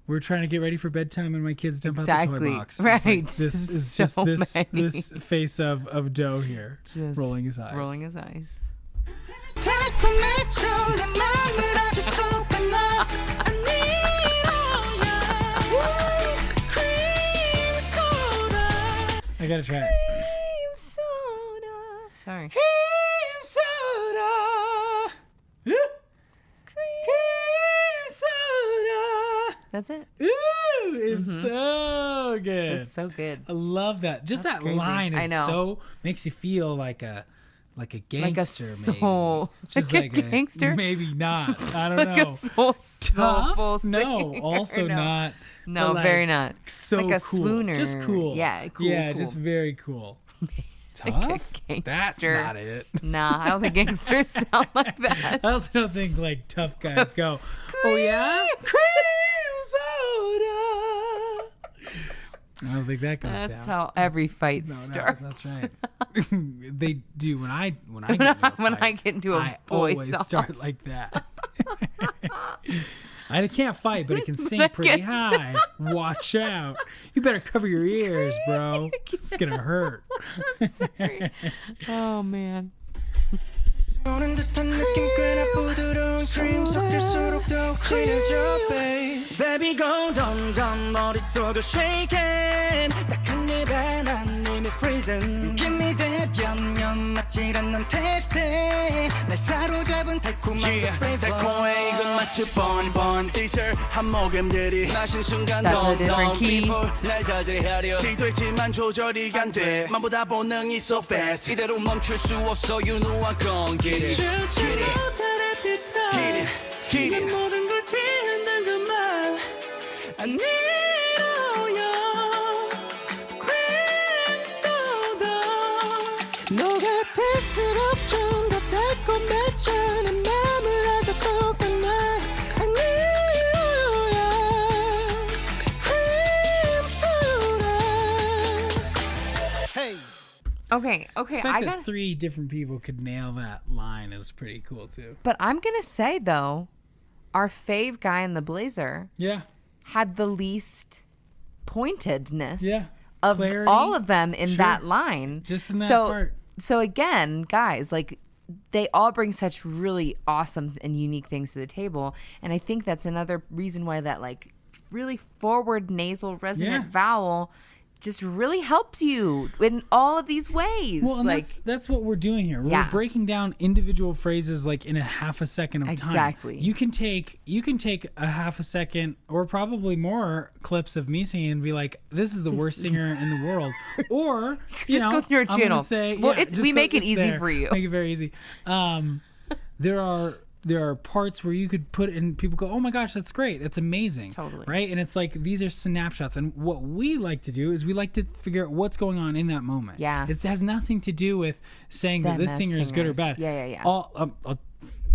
We're trying to get ready for bedtime and my kids dump out the toy box. Right. Like, this is so just this face of Doe here. Just rolling his eyes. Rolling his eyes. I gotta try it. Cream soda. Sorry. Cream soda. Cream soda. That's it. Ooh, it's so good. It's so good. I love that. Just That's that crazy. line is I know. so makes you feel like a gangster, Like a soul. maybe. Just like a gangster? Maybe not. I don't Like know. a soulful No, singer. also No. not. No, but, like, very not. So Like a cool. swooner. Just cool. Yeah, cool. Yeah, cool. just very cool. Like a Tough? That's gangster. not it. Nah, I don't think gangsters sound like that. I also don't think like tough guys go, oh yeah? Cream soda. I don't think that goes down. That's how every fight No, starts. that's right. They do when I get into a fight. When I get into a I voice always off. start like that. I can't fight, but I can sing I pretty can high. Watch out! You better cover your ears, bro. It's gonna hurt. Sorry. Oh man. 오는 듯한 느낌 꽤나 부드러운 크림 섞일수록 더욱 진해져 babe Baby go dum dum 머릿속을 shaking 딱한 입에 난 이미 freezing Give me that yum yum 맞질 않는 taste 날 사로잡은 달콤한 Yeah, 그 flavor 달콤해 이건 마치 번번 diesel 한 모금들이 마신 순간 That's a different key. 날 저지하려 시도했지만 조절이 안돼 맘보다 본능이 so fast 이대로 멈출 수 없어 유노한 공기 Get it, get it. 모든 걸 피한다는 그 말 I need all your cream soda 녹아들수록 좀 더 달콤해져 내 맘을 아주 속한 말 I need all your cream soda Hey Okay. The I fact got. that 3 different people could nail that line is pretty cool too. But I'm gonna say though, our fave guy in the blazer Yeah. had the least pointedness Yeah. of Clarity. all of them in Sure. that line. Just in that so, part. So again, guys, like they all bring such really awesome and unique things to the table, and I think that's another reason why that like really forward nasal resonant Yeah. vowel just really helps you in all of these ways. Well, and like that's what we're doing here. We're Yeah. breaking down individual phrases like in a half a second of time. Exactly. You can take a half a second or probably more clips of me singing and be like, "This is the worst singer in the world," or you Just know, go through our I'm gonna channel. Say, Well, yeah, it's- just we go- make it it's easy there. for you. Make it very easy. There are parts where you could put in, people go, oh my gosh, that's great, that's amazing. Totally. Right? And it's like, these are snapshots. And what we like to do is we like to figure out what's going on in that moment. Yeah. It has nothing to do with saying that Them this as singer is good or singers. bad. Yeah. I'll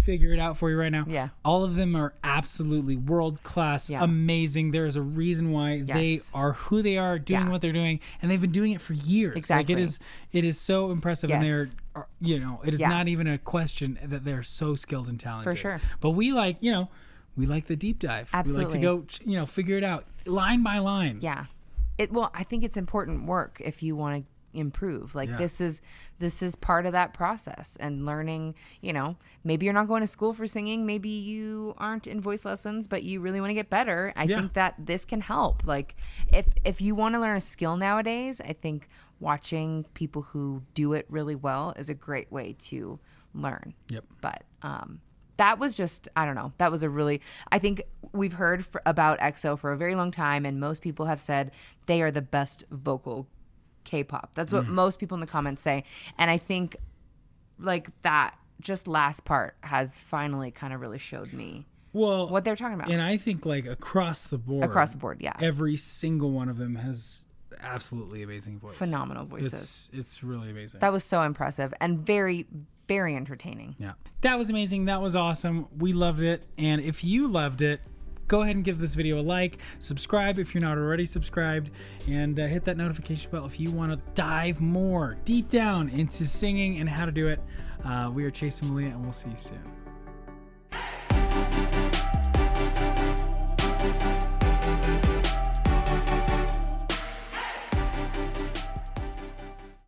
figure it out for you right now. Yeah. All of them are absolutely world class, Yeah. amazing. There is a reason why they Yes. are who they are, doing Yeah. what they're doing, and they've been doing it for years. Exactly. Like it is so impressive, and Yes. it is Yeah. not even a question that they're so skilled and talented. For sure. But we like the deep dive. Absolutely. We like to go, figure it out line by line. Yeah. I think it's important work if you want to improve. Like Yeah. this is part of that process, and learning, maybe you're not going to school for singing, maybe you aren't in voice lessons, but you really want to get better. I Yeah. think that this can help. Like if you want to learn a skill nowadays, I think watching people who do it really well is a great way to learn. Yep. But that was just, I don't know. That was I think we've heard about EXO for a very long time, and most people have said they are the best vocal K-pop. That's what most people in the comments say. And I think like that just last part has finally kind of really showed me what they're talking about. And I think like across the board, Yeah. every single one of them has absolutely amazing voice. Phenomenal voices. It's really amazing. That was so impressive and very, very entertaining. Yeah. That was amazing. That was awesome. We loved it. And if you loved it, go ahead and give this video a like, subscribe if you're not already subscribed, and hit that notification bell if you want to dive more deep down into singing and how to do it. We are Chase and Melia, and we'll see you soon.